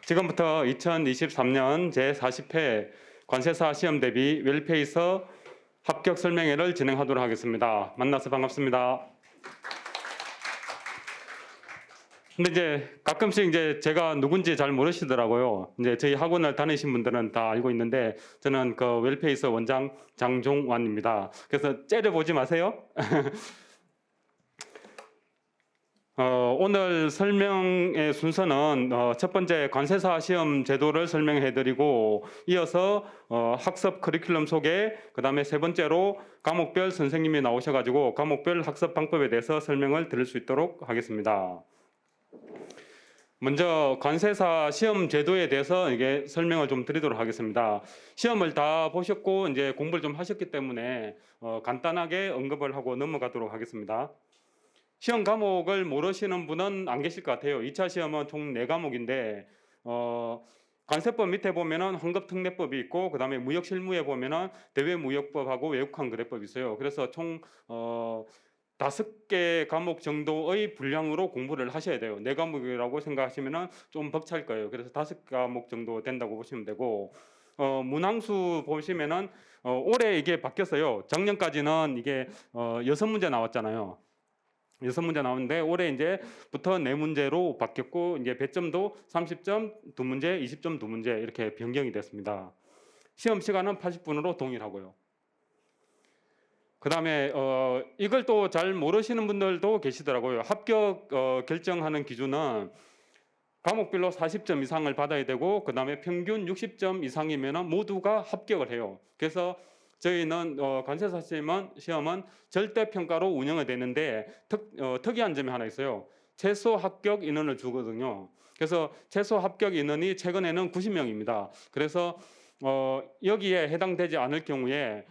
지금부터 2023년 제40회 관세사 시험 대비 웰페이서 합격 설명회를 진행하도록 하겠습니다. 만나서 반갑습니다. 근데 이제 가끔씩 이제 제가 누군지 잘 모르시더라고요. 이제 저희 학원을 다니신 분들은 다 알고 있는데 저는 그 웰페이서 원장 장종완입니다. 그래서 째려보지 마세요. 오늘 설명의 순서는 첫 번째 관세사 시험 제도를 설명해드리고 이어서 학습 커리큘럼 소개, 그 다음에 세 번째로 과목별 선생님이 나오셔가지고 과목별 학습 방법에 대해서 설명을 드릴 수 있도록 하겠습니다. 먼저 관세사 시험 제도에 대해서 이게 설명을 좀 드리도록 하겠습니다. 시험을 다 보셨고 이제 공부를 좀 하셨기 때문에 간단하게 언급을 하고 넘어가도록 하겠습니다. 시험 과목을 모르시는 분은 안 계실 것 같아요. 2차 시험은 총 4과목인데 관세법 밑에 보면은 환급특례법이 있고 그 다음에 무역실무에 보면은 대외무역법하고 외국환거래법이 있어요. 그래서 총 5개 과목 정도의 분량으로 공부를 하셔야 돼요. 4과목이라고 생각하시면은 좀 벅찰 거예요. 그래서 5과목 정도 된다고 보시면 되고 문항수 보시면은 올해 이게 바뀌었어요. 작년까지는 이게 6문제 나왔잖아요. 6문제 나오는데 올해 이제부터 4문제로 바뀌었고 이제 배점도 30점 2문제, 20점 2문제 이렇게 변경이 됐습니다. 시험 시간은 80분으로 동일하고요. 그 다음에 이걸 또 잘 모르시는 분들도 계시더라고요. 합격 결정하는 기준은 과목별로 40점 이상을 받아야 되고 그 다음에 평균 60점 이상이면 모두가 합격을 해요. 그래서 저희는 관세사 시험은 절대평가로 운영이 되는데 특이한 점이 하나 있어요. 최소 합격 인원을 주거든요. 그래서 최소 합격 인원이 최근에는 90명입니다. 그래서 여기에 해당되지 않을 경우에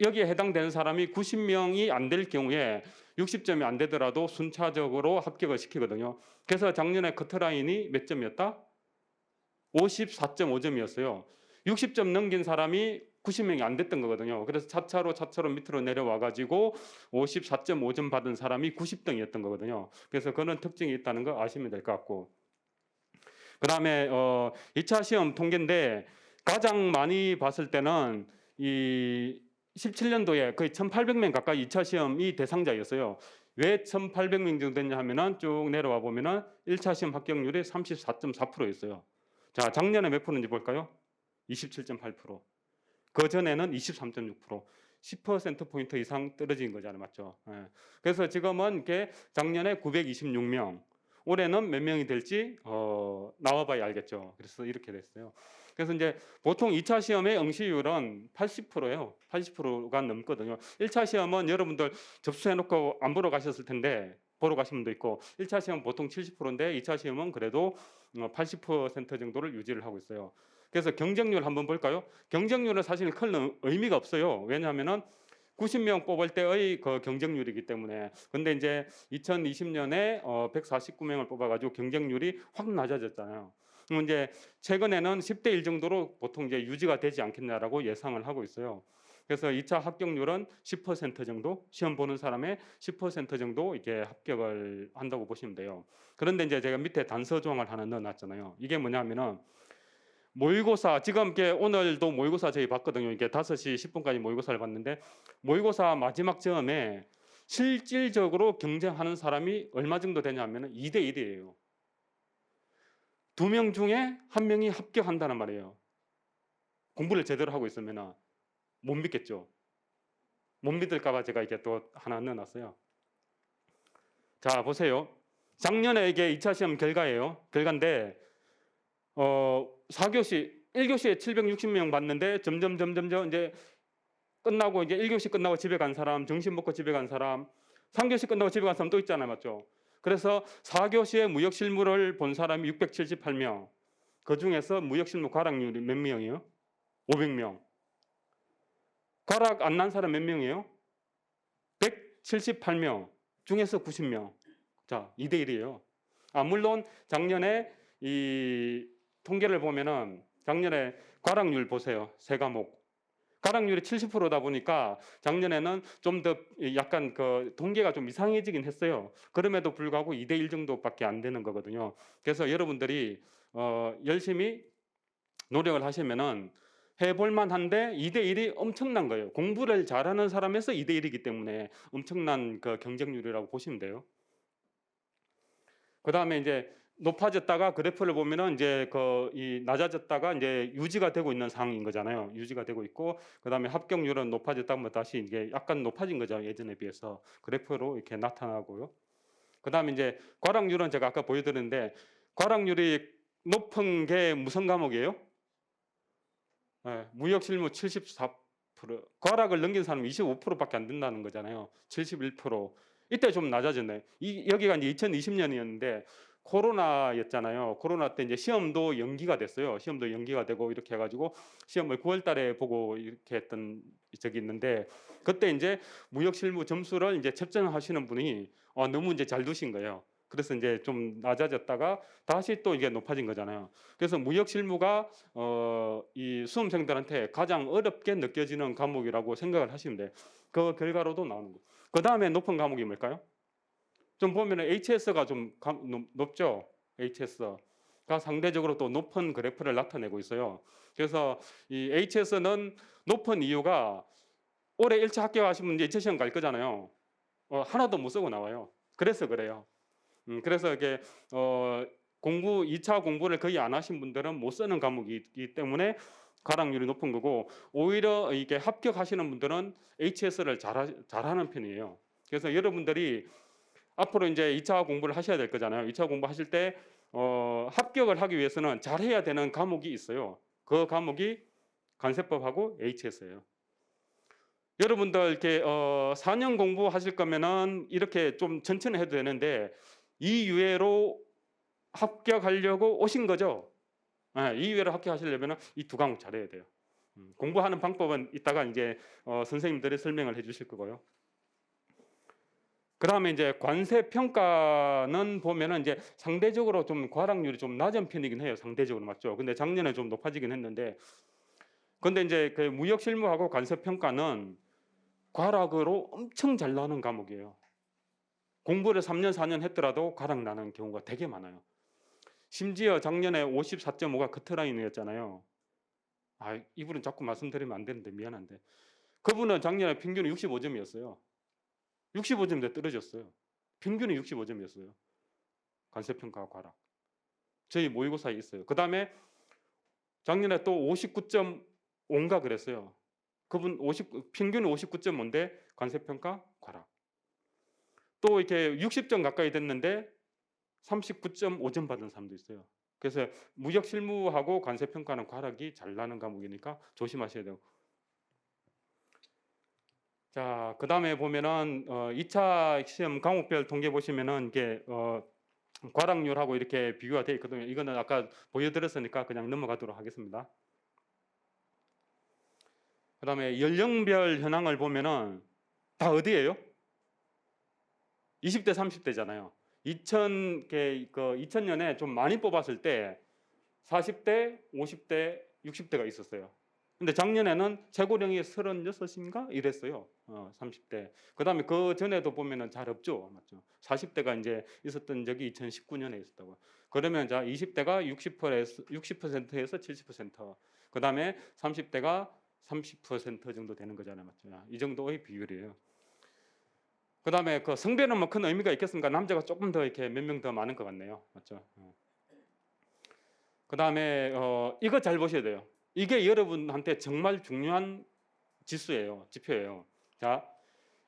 여기에 해당되는 사람이 90명이 안 될 경우에 60점이 안 되더라도 순차적으로 합격을 시키거든요. 그래서 작년에 커트라인이 몇 점이었다? 54.5점이었어요. 60점 넘긴 사람이 90명이 안 됐던 거거든요. 그래서 차차로 밑으로 내려와 가지고 54.5점 받은 사람이 90등이었던 거거든요. 그래서 그런 특징이 있다는 거 아시면 될 것 같고. 그 다음에 2차 시험 통계인데 가장 많이 봤을 때는 이 17년도에 거의 1,800명 가까이 2차 시험이 대상자였어요. 왜 1,800명 정도 됐냐 하면은 쭉 내려와 보면은 1차 시험 합격률이 34.4%였어요. 자, 작년에 몇 프로인지 볼까요? 27.8%. 그 전에는 23.6%. 10%포인트 이상 떨어진 거잖아요. 맞죠? 예. 그래서 지금은 이렇게 작년에 926명, 올해는 몇 명이 될지 나와봐야 알겠죠. 그래서 이렇게 됐어요. 그래서 이제 보통 2차 시험의 응시율은 80%예요. 80%가 넘거든요. 1차 시험은 여러분들 접수해놓고 안 보러 가셨을 텐데 보러 가신 분도 있고 1차 시험 보통 70%인데 2차 시험은 그래도 80% 정도를 유지를 하고 있어요. 그래서 경쟁률 한번 볼까요? 경쟁률은 사실 큰 의미가 없어요. 왜냐하면은 90명 뽑을 때의 그 경쟁률이기 때문에. 근데 이제 2020년에 149명을 뽑아가지고 경쟁률이 확 낮아졌잖아요. 그럼 이제 최근에는 10대 1 정도로 보통 이제 유지가 되지 않겠냐라고 예상을 하고 있어요. 그래서 2차 합격률은 10% 정도, 시험 보는 사람의 10% 정도 이게 합격을 한다고 보시면 돼요. 그런데 이제 제가 밑에 단서 조항을 하나 넣어놨잖아요. 이게 뭐냐면은 모의고사, 지금 이렇게 오늘도 모의고사 저희 봤거든요. 이게 5시 10분까지 모의고사를 봤는데 모의고사 마지막 점에 실질적으로 경쟁하는 사람이 얼마 정도 되냐면 2대 1이에요. 2명 중에 1명이 합격한다는 말이에요. 공부를 제대로 하고 있으면 못 믿겠죠. 못 믿을까봐 제가 이게 또 하나 넣어놨어요. 자, 보세요. 작년에 이게 2차 시험 결과예요. 결과인데 4교시, 1교시에 760명 봤는데 점점 이제 끝나고 이제 1교시 끝나고 집에 간 사람, 점심 먹고 집에 간 사람, 3교시 끝나고 집에 간 사람 또 있잖아요. 맞죠? 그래서 4교시에 무역실무를 본 사람이 678명. 그 중에서 무역실무 과락률이 몇 명이에요? 500명. 과락 안 난 사람 몇 명이에요? 178명 중에서 90명. 자, 2대 1이에요. 물론 작년에 이 통계를 보면은 작년에 과락률 보세요. 3과목. 가락률이 70%다 보니까 작년에는 좀 더 약간 그 통계가 좀 이상해지긴 했어요. 그럼에도 불구하고 2대 1 정도밖에 안 되는 거거든요. 그래서 여러분들이 열심히 노력을 하시면은 해볼 만한데 2대 1이 엄청난 거예요. 공부를 잘하는 사람에서 2대 1이기 때문에 엄청난 그 경쟁률이라고 보시면 돼요. 그다음에 이제 높아졌다가 그래프를 보면은 이제 이 낮아졌다가 이제 유지가 되고 있는 상황인 거잖아요. 유지가 되고 있고 그다음에 합격률은 높아졌다가 다시 이게 약간 높아진 거죠. 예전에 비해서 그래프로 이렇게 나타나고요. 그다음에 이제 과락률은 제가 아까 보여드렸는데 과락률이 높은 게 무슨 과목이에요? 무역 실무 74%. 과락을 넘긴 사람이 25%밖에 안 된다는 거잖아요. 71%. 이때 좀 낮아졌네. 여기가 이제 2020년이었는데 코로나였잖아요. 코로나 때 이제 시험도 연기가 됐어요. 시험도 연기가 되고 이렇게 해가지고 시험을 9월 달에 보고 이렇게 했던 적이 있는데 그때 이제 무역 실무 점수를 이제 채점하시는 분이 너무 이제 잘 두신 거예요. 그래서 이제 좀 낮아졌다가 다시 또 이게 높아진 거잖아요. 그래서 무역 실무가 이 수험생들한테 가장 어렵게 느껴지는 과목이라고 생각을 하시면 돼요. 그 결과로도 나오는 거. 그 다음에 높은 과목이 뭘까요? 좀 보면은 HS가 좀 높죠. HS가 상대적으로 또 높은 그래프를 나타내고 있어요. 그래서 이 HS는 높은 이유가 올해 1차 합격하신 분 이제 2차 시험 갈 거잖아요. 하나도 못 쓰고 나와요. 그래서 그래요. 그래서 이게 2차 공부를 거의 안 하신 분들은 못 쓰는 과목이기 때문에 가락률이 높은 거고 오히려 이게 합격하시는 분들은 HS를 잘하는 편이에요. 그래서 여러분들이 앞으로 이제 2차 공부를 하셔야 될 거잖아요. 2차 공부하실 때 합격을 하기 위해서는 잘해야 되는 과목이 있어요. 그 과목이 관세법하고 HS예요. 여러분들 이렇게 4년 공부하실 거면은 이렇게 좀 천천히 해도 되는데 이 유예로 합격하려고 오신 거죠. 이 유예로 합격하시려면 이 두 과목 잘해야 돼요. 공부하는 방법은 이따가 이제 선생님들이 설명을 해주실 거고요. 그 다음에 이제 관세 평가는 보면은 이제 상대적으로 좀 과락률이 좀 낮은 편이긴 해요. 상대적으로 맞죠. 근데 작년에 좀 높아지긴 했는데, 근데 이제 그 무역 실무하고 관세 평가는 과락으로 엄청 잘 나는 과목이에요. 공부를 3년 4년 했더라도 과락 나는 경우가 되게 많아요. 심지어 작년에 54.5가 커트라인이었잖아요. 이분은 자꾸 말씀드리면 안 되는데 미안한데 그분은 작년에 평균이 65점이었어요. 65점인데 떨어졌어요. 평균이 65점이었어요. 관세평가 과락. 저희 모의고사에 있어요. 그 다음에 작년에 또 59.5인가 그랬어요. 그분 평균이 59.5인데 관세평가 과락. 또 이렇게 60점 가까이 됐는데 39.5점 받은 사람도 있어요. 그래서 무역 실무하고 관세평가는 과락이 잘 나는 과목이니까 조심하셔야 돼요. 자, 그 다음에 보면은 2차 시험 과목별 통계 보시면은 이게 과락률하고 이렇게 비교가 되어 있거든요. 이거는 아까 보여드렸으니까 그냥 넘어가도록 하겠습니다. 그 다음에 연령별 현황을 보면은 다 어디예요? 20대, 30대잖아요. 2000년에 좀 많이 뽑았을 때 40대, 50대, 60대가 있었어요. 근데 작년에는 최고령이 36인가 이랬어요. 30대. 그다음에 그 전에도 보면은 잘 없죠. 맞죠? 40대가 이제 있었던 적이 2019년에 있었다고. 그러면 자 20대가 60%에서 70%. 그다음에 30대가 30% 정도 되는 거잖아요. 맞죠? 이 정도의 비율이에요. 그다음에 그 성별은 뭐 큰 의미가 있겠습니까? 남자가 조금 더 이렇게 몇 명 더 많은 것 같네요. 맞죠? 그다음에 이거 잘 보셔야 돼요. 이게 여러분한테 정말 중요한 지수예요. 지표예요. 자,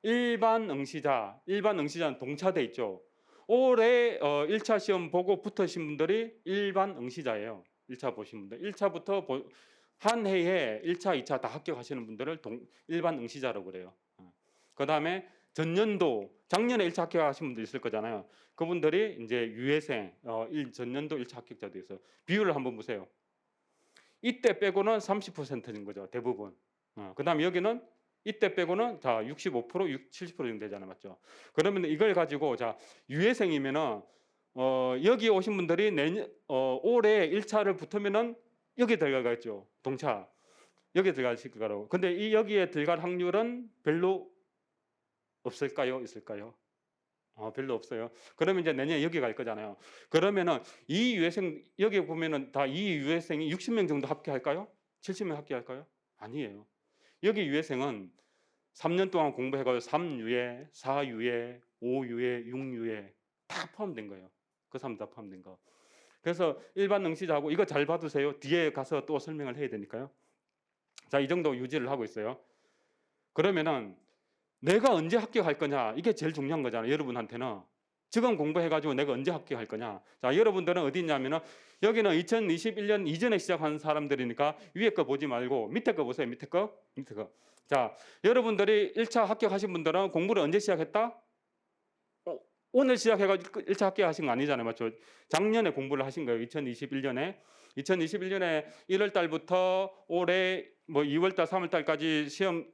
일반 응시자는 동차돼 있죠. 올해 1차 시험 보고 붙으신 분들이 일반 응시자예요. 1차 보신 분들. 1차부터 한 해에 1차, 2차 다 합격하시는 분들을 일반 응시자라고 그래요. 그 다음에 전년도 작년에 1차 합격하신 분들 있을 거잖아요. 그분들이 이제 유예생 전년도 1차 합격자도 있어요. 비율을 한번 보세요. 이때 빼고는 30%인 거죠. 대부분. 그다음에 여기는 이때 빼고는 다 65%, 70% 정도 되잖아요. 맞죠? 그러면 이걸 가지고 자, 유예생이면은 여기 오신 분들이 올해 1차를 붙으면은 여기 들어가겠죠. 동차. 여기에 들어가실 거라고. 근데 이 여기에 들어갈 확률은 별로 없을까요? 있을까요? 별로 없어요. 그러면 이제 내년에 여기 갈 거잖아요. 그러면은 이 유해생 여기 보면은 다 이 유해생이 60명 정도 합격할까요? 70명 합격할까요? 아니에요. 여기 유해생은 3년 동안 공부해가지고 3유예, 4유예, 5유예, 6유예 다 포함된 거예요. 그 사람 다 포함된 거. 그래서 일반 응시자하고 이거 잘 봐두세요. 뒤에 가서 또 설명을 해야 되니까요. 자, 이 정도 유지를 하고 있어요. 그러면은 내가 언제 합격할 거냐, 이게 제일 중요한 거잖아요. 여러분한테는 지금 공부해가지고 내가 언제 합격할 거냐. 자, 여러분들은 어디 있냐면은 여기는 2021년 이전에 시작한 사람들이니까 위에 거 보지 말고 밑에 거 보세요. 밑에 거. 자, 여러분들이 1차 합격하신 분들은 공부를 언제 시작했다? 오늘 시작해가지고 1차 합격하신 거 아니잖아요. 맞죠? 작년에 공부를 하신 거예요. 2021년에 1월 달부터 올해 뭐 2월 달, 3월 달까지 시험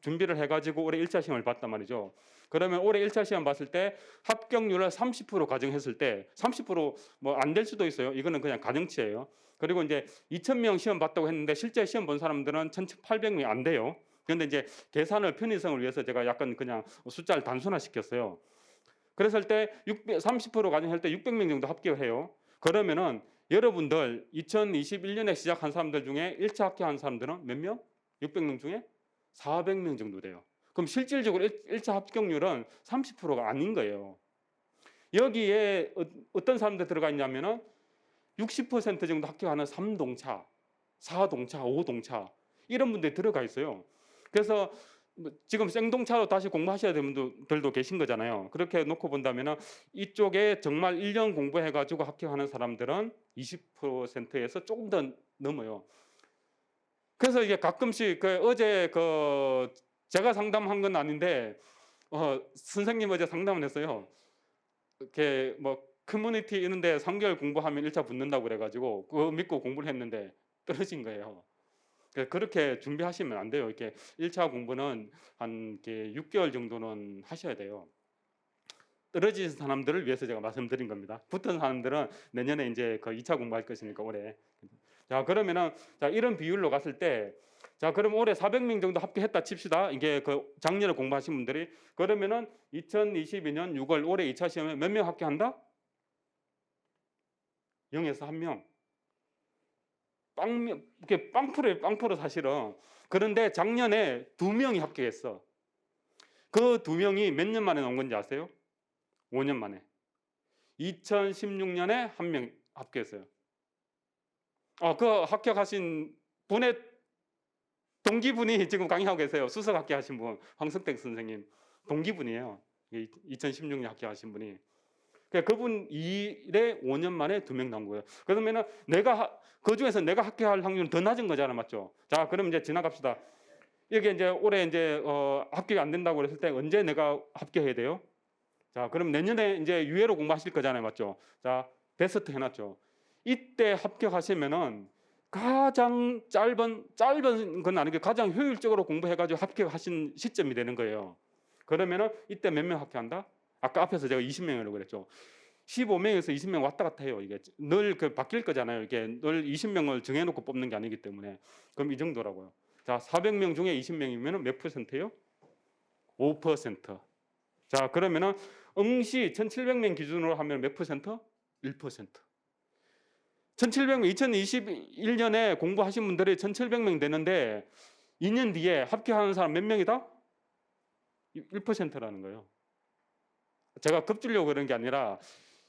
준비를 해가지고 올해 1차 시험을 봤단 말이죠. 그러면 올해 1차 시험 봤을 때 합격률을 30% 가정했을 때 30%뭐 안 될 수도 있어요. 이거는 그냥 가정치예요. 그리고 이제 2,000명 시험 봤다고 했는데 실제 시험 본 사람들은 1,800명이 안 돼요. 그런데 이제 계산을 편의성을 위해서 제가 약간 그냥 숫자를 단순화시켰어요. 그랬을 때 30% 가정할 때 600명 정도 합격해요. 그러면은 여러분들 2021년에 시작한 사람들 중에 1차 합격한 사람들은 몇 명? 600명 중에 400명 정도 돼요. 그럼 실질적으로 1차 합격률은 30%가 아닌 거예요. 여기에 어떤 사람들 들어가 있냐면은 60% 정도 합격하는 3동차, 4동차, 5동차 이런 분들이 들어가 있어요. 그래서 지금 생동차로 다시 공부하셔야 되는 분들도 계신 거잖아요. 그렇게 놓고 본다면 이쪽에 정말 1년 공부해가지고 합격하는 사람들은 20%에서 조금 더 넘어요. 그래서 이게 가끔씩 어제 제가 상담한 건 아닌데 선생님 어제 상담을 했어요. 이렇게 뭐 커뮤니티 이런데 3개월 공부하면 1차 붙는다고 그래가지고 그거 믿고 공부를 했는데 떨어진 거예요. 그렇게 준비하시면 안 돼요. 이렇게 1차 공부는 한 6개월 정도는 하셔야 돼요. 떨어진 사람들을 위해서 제가 말씀드린 겁니다. 붙은 사람들은 내년에 이제 그 2차 공부할 것이니까 올해. 자, 그러면은 자, 이런 비율로 갔을 때 자, 그럼 올해 400명 정도 합격했다 칩시다. 이게 그 작년에 공부하신 분들이 그러면은 2022년 6월 올해 2차 시험에 몇 명 합격한다? 0에서 1명. 이렇게 빵프로 사실은. 그런데 작년에 2명이 합격했어. 그 2명이 몇 년 만에 나온 건지 아세요? 5년 만에. 2016년에 1명 합격했어요. 그 합격하신 분의 동기분이 지금 강의하고 계세요. 수석 합격하신 분, 황석택 선생님 동기분이에요. 2016년 합격하신 분이. 그분 일에 5년 만에 2명 나온 거예요. 그러면은 그 중에서 내가 합격할 확률은 더 낮은 거잖아, 맞죠? 자, 그럼 이제 지나갑시다. 이게 이제 올해 이제 합격이 안 된다고 그랬을 때 언제 내가 합격해야 돼요? 자, 그럼 내년에 이제 유예로 공부하실 거잖아요, 맞죠? 자, 베스트 해놨죠. 이때 합격하시면은 가장 짧은 건 아니고 가장 효율적으로 공부해가지고 합격하신 시점이 되는 거예요. 그러면은 이때 몇 명 합격한다? 아까 앞에서 제가 20명이라고 그랬죠. 15명에서 20명 왔다 갔다 해요. 이게 늘 바뀔 거잖아요. 이게 늘 20명을 정해놓고 뽑는 게 아니기 때문에. 그럼 이 정도라고요. 자, 400명 중에 20명이면 몇 %예요? 5%. 자, 그러면은 응시 1,700명 기준으로 하면 몇 %? 1%. 1,700명 2021년에 공부하신 분들이 1,700명 되는데 2년 뒤에 합격하는 사람 몇 명이다? 1%라는 거예요. 제가 겁주려고 그런 게 아니라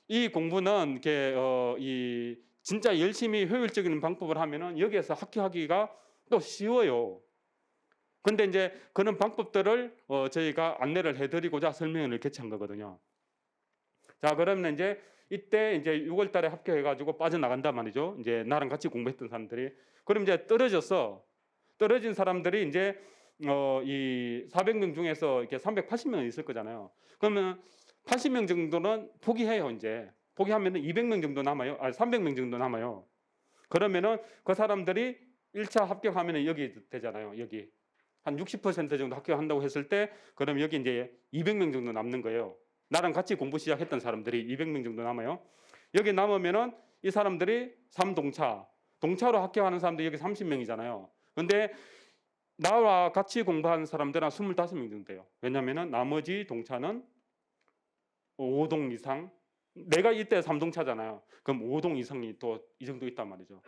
이 공부는 이렇게 이 진짜 열심히 효율적인 방법을 하면은 여기에서 합격하기가 또 쉬워요. 근데 이제 그런 방법들을 저희가 안내를 해드리고자 설명을 개최한 거거든요. 자, 그러면 이제 이때 이제 6월 달에 합격해가지고 빠져나간단 말이죠. 이제 나랑 같이 공부했던 사람들이. 그럼 이제 떨어진 사람들이 이제 이 400명 중에서 이렇게 380명은 있을 거잖아요. 그러면 80명 정도는 포기해요. 이제 포기하면은 200명 정도 남아요. 300명 정도 남아요. 그러면은 그 사람들이 1차 합격하면은 여기 되잖아요. 여기 한 60% 정도 합격한다고 했을 때 그럼 여기 이제 200명 정도 남는 거예요. 나랑 같이 공부 시작했던 사람들이 200명 정도 남아요. 여기 남으면은 이 사람들이 3동차로 합격하는 사람들이 여기 30명이잖아요. 근데 나와 같이 공부하는 사람들은 25명 정도 돼요. 왜냐면은 나머지 동차는 5동 이상, 내가 이때 3동차잖아요. 그럼 5동 이상이 또 이 정도 있단 말이죠.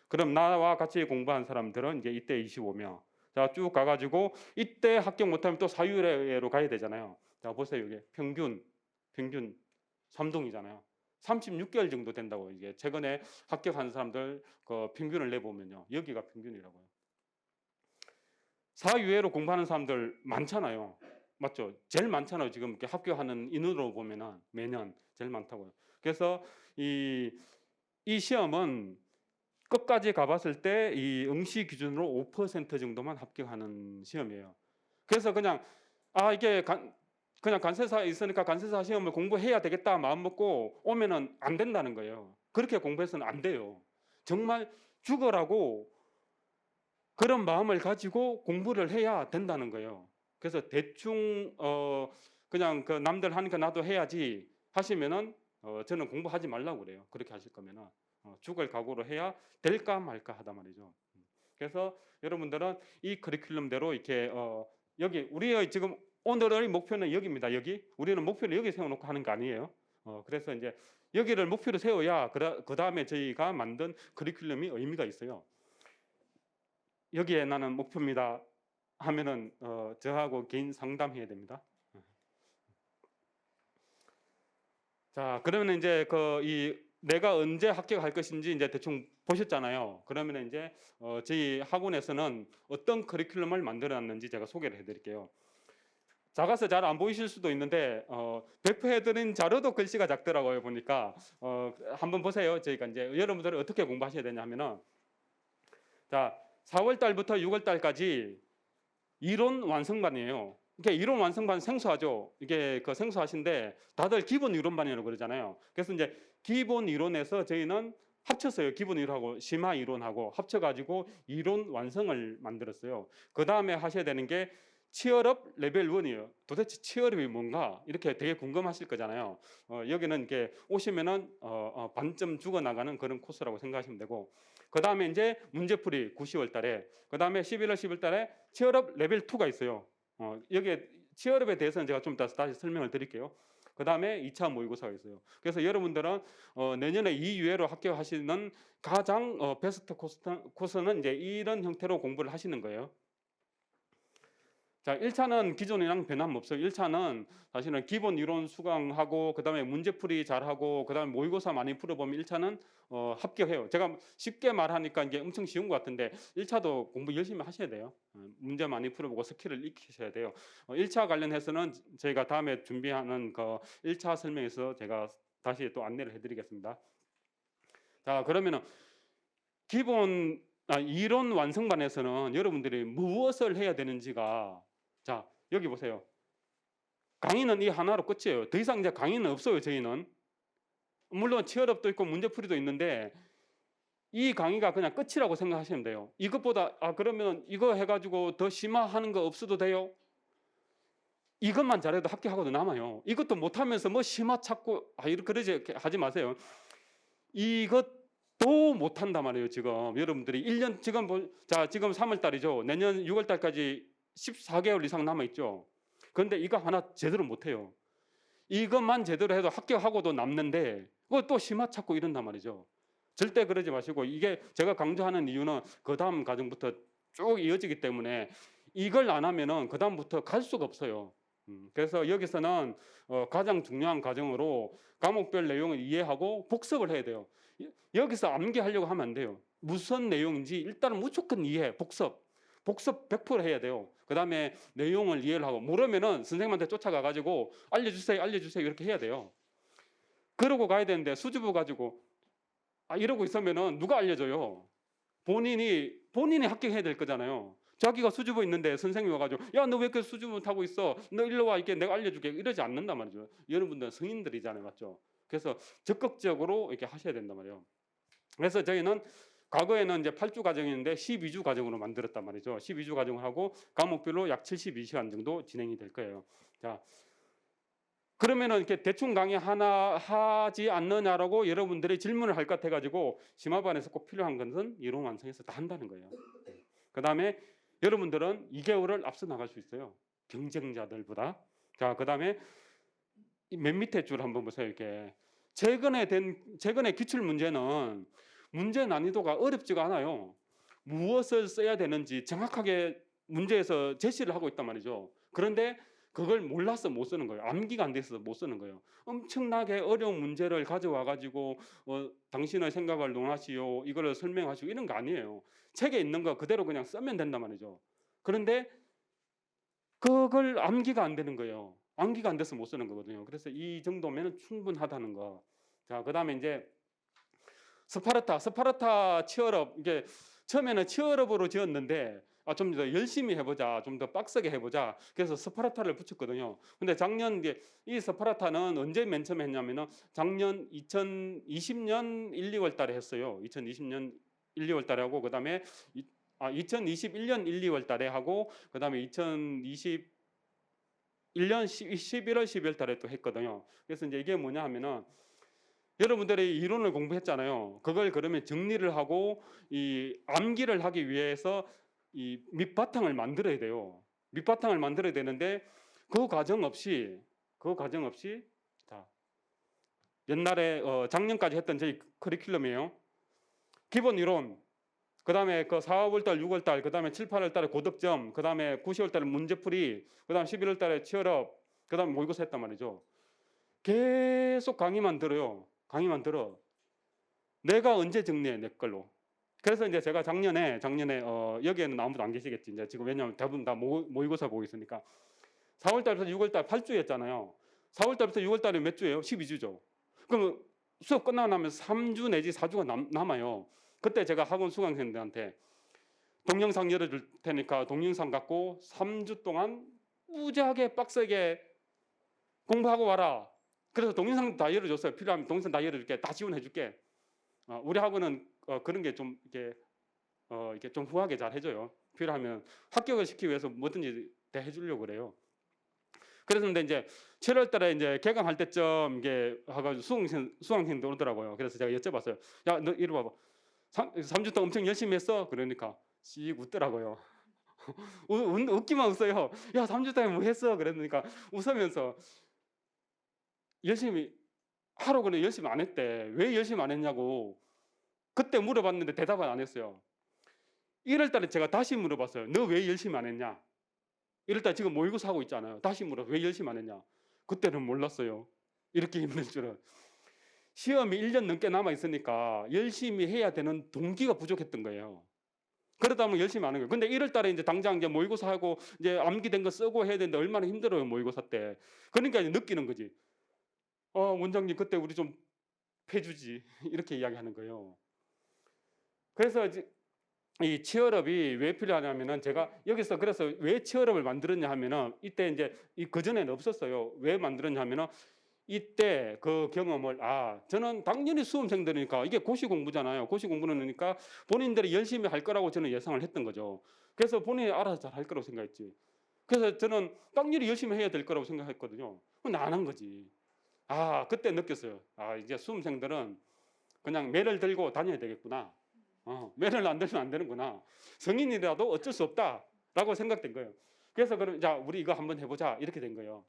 그럼 나와 같이 공부한 사람들은 이제 이때 25명. 자, 쭉 가가지고 이때 합격 못하면 또 사유례로 가야 되잖아요. 자, 보세요. 이게 평균 3동이잖아요. 36개월 정도 된다고. 이게 최근에 합격한 사람들 그 평균을 내보면요. 여기가 평균이라고요. 사유예로 공부하는 사람들 많잖아요. 맞죠? 제일 많잖아요. 지금 이렇게 합격하는 인원으로 보면은 매년 제일 많다고요. 그래서 이 시험은 끝까지 가봤을 때 이 응시 기준으로 5% 정도만 합격하는 시험이에요. 그래서 그냥 이게 그냥 관세사 있으니까 관세사 시험을 공부해야 되겠다 마음 먹고 오면은 안 된다는 거예요. 그렇게 공부해서는 안 돼요. 정말 죽어라고 그런 마음을 가지고 공부를 해야 된다는 거예요. 그래서 대충 그냥 그 남들 하니까 나도 해야지 하시면은 저는 공부하지 말라고 그래요. 그렇게 하실 거면은 죽을 각오로 해야 될까 말까 하다 말이죠. 그래서 여러분들은 이 커리큘럼대로 이렇게 여기 우리의 지금 오늘의 목표는 여기입니다. 여기 우리는 목표를 여기 세워놓고 하는 거 아니에요. 그래서 이제 여기를 목표로 세워야 그 다음에 저희가 만든 커리큘럼이 의미가 있어요. 여기에 나는 목표입니다 하면은 저하고 개인 상담해야 됩니다. 자, 그러면 이제 내가 언제 합격할 것인지 이제 대충 보셨잖아요. 그러면 이제 저희 학원에서는 어떤 커리큘럼을 만들어놨는지 제가 소개를 해드릴게요. 작아서 잘 안 보이실 수도 있는데 배포해드린 자료도 글씨가 작더라고요. 보니까 한번 보세요. 저희가 이제 여러분들은 어떻게 공부하셔야 되냐 하면은 자, 4월 달부터 6월 달까지 이론 완성반이에요. 그러니까 이론 완성반 생소하죠. 이게 그 생소하신데 다들 기본 이론반이라고 그러잖아요. 그래서 이제 기본 이론에서 저희는 합쳤어요. 기본 이론하고 심화 이론하고 합쳐가지고 이론 완성을 만들었어요. 그 다음에 하셔야 되는 게 치얼업 레벨 1이에요. 도대체 치얼업이 뭔가 이렇게 되게 궁금하실 거잖아요. 여기는 이렇게 오시면은 반점 죽어 나가는 그런 코스라고 생각하시면 되고, 그 다음에 이제 문제풀이 9, 10월 달에, 그 다음에 11월, 10월 달에 치얼업 레벨 2가 있어요. 여기에 치얼업에 대해서는 제가 좀 다시 설명을 드릴게요. 그 다음에 2차 모의고사가 있어요. 그래서 여러분들은 내년에 이 유예로 합격하시는 가장 베스트 코스는 이제 이런 형태로 공부를 하시는 거예요. 자, 1차는 기존이랑 변함없어요. 1차는 사실은 기본 이론 수강하고 그다음에 문제풀이 잘하고 그다음에 모의고사 많이 풀어보면 1차는 합격해요. 제가 쉽게 말하니까 이게 엄청 쉬운 것 같은데 1차도 공부 열심히 하셔야 돼요. 문제 많이 풀어보고 스킬을 익히셔야 돼요. 1차 관련해서는 저희가 다음에 준비하는 그 1차 설명에서 제가 다시 또 안내를 해드리겠습니다. 자, 그러면은 기본 이론 완성반에서는 여러분들이 무엇을 해야 되는지가, 자, 여기 보세요. 강의는 이 하나로 끝이에요. 더 이상 이제 강의는 없어요. 저희는 물론 치얼업도 있고 문제풀이도 있는데 이 강의가 그냥 끝이라고 생각하시면 돼요. 이것보다 그러면 이거 해가지고 더 심화하는 거 없어도 돼요? 이것만 잘해도 합격하고도 남아요. 이것도 못하면서 뭐 심화 찾고 이렇게 그러지 하지 마세요. 이것도 못한단 말이에요. 지금 여러분들이 1년 지금 지금 3월 달이죠. 내년 6월 달까지 14개월 이상 남아있죠. 그런데 이거 하나 제대로 못해요. 이것만 제대로 해도 합격하고도 남는데 그거 또 심화 찾고 이런단 말이죠. 절대 그러지 마시고, 이게 제가 강조하는 이유는 그 다음 과정부터 쭉 이어지기 때문에 이걸 안 하면은 그 다음부터 갈 수가 없어요. 그래서 여기서는 가장 중요한 과정으로 과목별 내용을 이해하고 복습을 해야 돼요. 여기서 암기하려고 하면 안 돼요. 무슨 내용인지 일단은 무조건 이해, 복습 100% 해야 돼요. 그 다음에 내용을 이해를 하고, 모르면은 선생님한테 쫓아가 가지고 알려주세요 이렇게 해야 돼요. 그러고 가야 되는데 수줍어 가지고 이러고 있으면은 누가 알려줘요? 본인이 합격해야 될 거잖아요. 자기가 수줍어 있는데 선생님이 와가지고 야, 너 왜 이렇게 수줍어 못하고 있어? 너 일로 와, 이렇게 내가 알려줄게. 이러지 않는단 말이죠. 여러분들은 성인들이잖아요. 맞죠? 그래서 적극적으로 이렇게 하셔야 된단 말이에요. 그래서 저희는 과거에는 이제 8주 과정이었는데 12주 과정으로 만들었단 말이죠. 12주 과정을 하고 과목별로 약 72시간 정도 진행이 될 거예요. 자, 그러면은 이렇게 대충 강의 하나 하지 않느냐라고 여러분들이 질문을 할 것 같아가지고 심화반에서 꼭 필요한 것은 이론 완성해서 다 한다는 거예요. 그 다음에 여러분들은 2개월을 앞서 나갈 수 있어요. 경쟁자들보다. 자, 그 다음에 맨 밑에 줄 한번 보세요. 이렇게 최근에 기출 문제는 문제 난이도가 어렵지가 않아요. 무엇을 써야 되는지 정확하게 문제에서 제시를 하고 있단 말이죠. 그런데 그걸 몰라서 못 쓰는 거예요. 암기가 안 돼서 못 쓰는 거예요. 엄청나게 어려운 문제를 가져와 가지고 당신의 생각을 논하시오, 이걸 설명하시오, 이런 거 아니에요. 책에 있는 거 그대로 그냥 쓰면 된단 말이죠. 그런데 그걸 암기가 안 되는 거예요. 암기가 안 돼서 못 쓰는 거거든요. 그래서 이 정도면 충분하다는 거. 자, 그다음에 이제 스파르타 치얼업, 이게 처음에는 치얼업으로 지었는데 좀 더 열심히 해보자, 좀 더 빡세게 해보자. 그래서 스파르타를 붙였거든요. 근데 작년 이 스파르타는 언제 맨 처음 했냐면은 작년 2020년 1, 2월 달에 했어요. 2020년 1, 2월 달에 하고 그다음에 2021년 1, 2월 달에 하고 그다음에 2021년 11월 12월 달에 또 했거든요. 그래서 이제 이게 뭐냐 하면은 여러분들이 이론을 공부했잖아요. 그걸 그러면 정리를 하고 이 암기를 하기 위해서 이 밑바탕을 만들어야 돼요. 밑바탕을 만들어야 되는데 그 과정 없이 자, 옛날에 작년까지 했던 저희 커리큘럼이에요. 기본 이론, 그다음에 그 4, 5월 달, 6월 달, 그다음에 7, 8월 달에 고득점, 그다음에 9, 10월 달에 문제풀이, 그다음 11월 달에 취업업, 그다음에 모의고사 했단 말이죠. 계속 강의만 들어요. 강의만 들어. 내가 언제 정리해 내 걸로. 그래서 이제 제가 작년에 여기에는 아무도 안 계시겠지. 이제 지금 왜냐하면 대부분 다 모의고사 보고 있으니까 4월 달부터 6월 달 8주였잖아요. 4월 달부터 6월 달에 몇 주예요? 12주죠. 그럼 수업 끝나고 나면 3주 내지 4주가 남아요. 그때 제가 학원 수강생들한테 동영상 열어줄 테니까 동영상 갖고 3주 동안 무지하게 빡세게 공부하고 와라. 그래서 동영상 다 열어줬어요. 필요하면 동영상 다 열어줄게. 다 지원해줄게. 우리 학원은 그런 게 좀 이렇게 좀 후하게 잘 해줘요. 필요하면 합격을 시키기 위해서 뭐든지 다 해주려고 그래요. 그래서 근데 이제 7월 달에 이제 개강할 때쯤 이게 하가지고 수강생들 오더라고요. 그래서 제가 여쭤봤어요. 야, 너 이리 봐봐. 3주 동안 엄청 열심히 했어? 그러니까 씩 웃더라고요. 웃기만 웃어요. 야, 3주 동안 뭐 했어? 그러니까 웃으면서 열심히 하루 그래 열심히 안 했대. 왜 열심히 안 했냐고 그때 물어봤는데 대답을 안 했어요. 1월 달에 제가 다시 물어봤어요. 너 왜 열심히 안 했냐? 1월 달 지금 모의고사 하고 있잖아요. 다시 물어. 왜 열심히 안 했냐? 그때는 몰랐어요. 이렇게 힘들 줄은. 시험이 1년 넘게 남아 있으니까 열심히 해야 되는 동기가 부족했던 거예요. 그러다 보면 열심히 안 하는 거예요. 근데 1월 달에 이제 당장 이제 모의고사 하고 이제 암기된 거 쓰고 해야 되는데 얼마나 힘들어요, 모의고사 때. 그러니까 이제 느끼는 거지. 원장님 그때 우리 좀 패주지. 이렇게 이야기하는 거예요. 그래서 이제 이 치얼업이 왜 필요하냐면은 제가 여기서 그래서 왜 치얼업을 만들었냐 하면은 이때 이제 그전에는 없었어요. 왜 만들었냐 하면은 이때 그 경험을 저는 당연히 수험생들이니까 이게 고시 공부잖아요. 고시 공부는 그러니까 본인들이 열심히 할 거라고 저는 예상을 했던 거죠. 그래서 본인이 알아서 잘 할 거라고 생각했지. 그래서 저는 당연히 열심히 해야 될 거라고 생각했거든요. 근데 안 한 거지. 그때 느꼈어요. 이제 수험생들은 그냥 매를 들고 다녀야 되겠구나. 매를 안 들면 안 되는구나. 성인이라도 어쩔 수 없다라고 생각된 거예요. 그래서 그럼 자 우리 이거 한번 해보자 이렇게 된 거예요.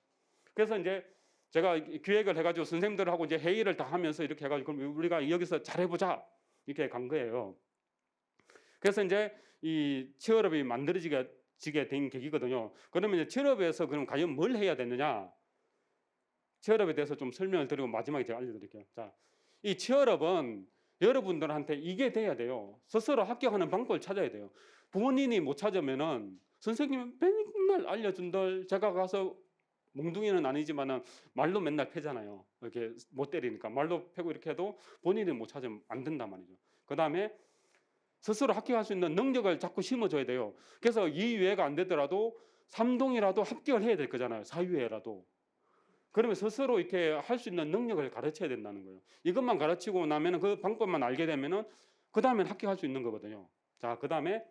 그래서 이제 제가 기획을 해가지고 선생님들하고 이제 회의를 다 하면서 이렇게 해가지고 그럼 우리가 여기서 잘해보자 이렇게 간 거예요. 그래서 이제 이 취업이 만들어지게 된 계기거든요. 그러면 이제 취업에서 그럼 과연 뭘 해야 되느냐? 취업에 대해서 좀 설명을 드리고 마지막에 제가 알려드릴게요. 자, 이 취업은 여러분들한테 이게 돼야 돼요. 스스로 합격하는 방법을 찾아야 돼요. 본인이 못 찾으면은 선생님은 맨날 알려준들 제가 가서 몽둥이는 아니지만은 말로 맨날 패잖아요. 이렇게 못 때리니까 말로 패고 이렇게 해도 본인이 못 찾으면 안 된단 말이죠. 그 다음에 스스로 합격할 수 있는 능력을 자꾸 심어줘야 돼요. 그래서 2유예가 안 되더라도 3동이라도 합격을 해야 될 거잖아요. 4유예라도. 그러면 스스로 이렇게 할 수 있는 능력을 가르쳐야 된다는 거예요. 이것만 가르치고 나면은 그 방법만 알게 되면은 그 다음엔 합격할 수 있는 거거든요. 자, 그 다음에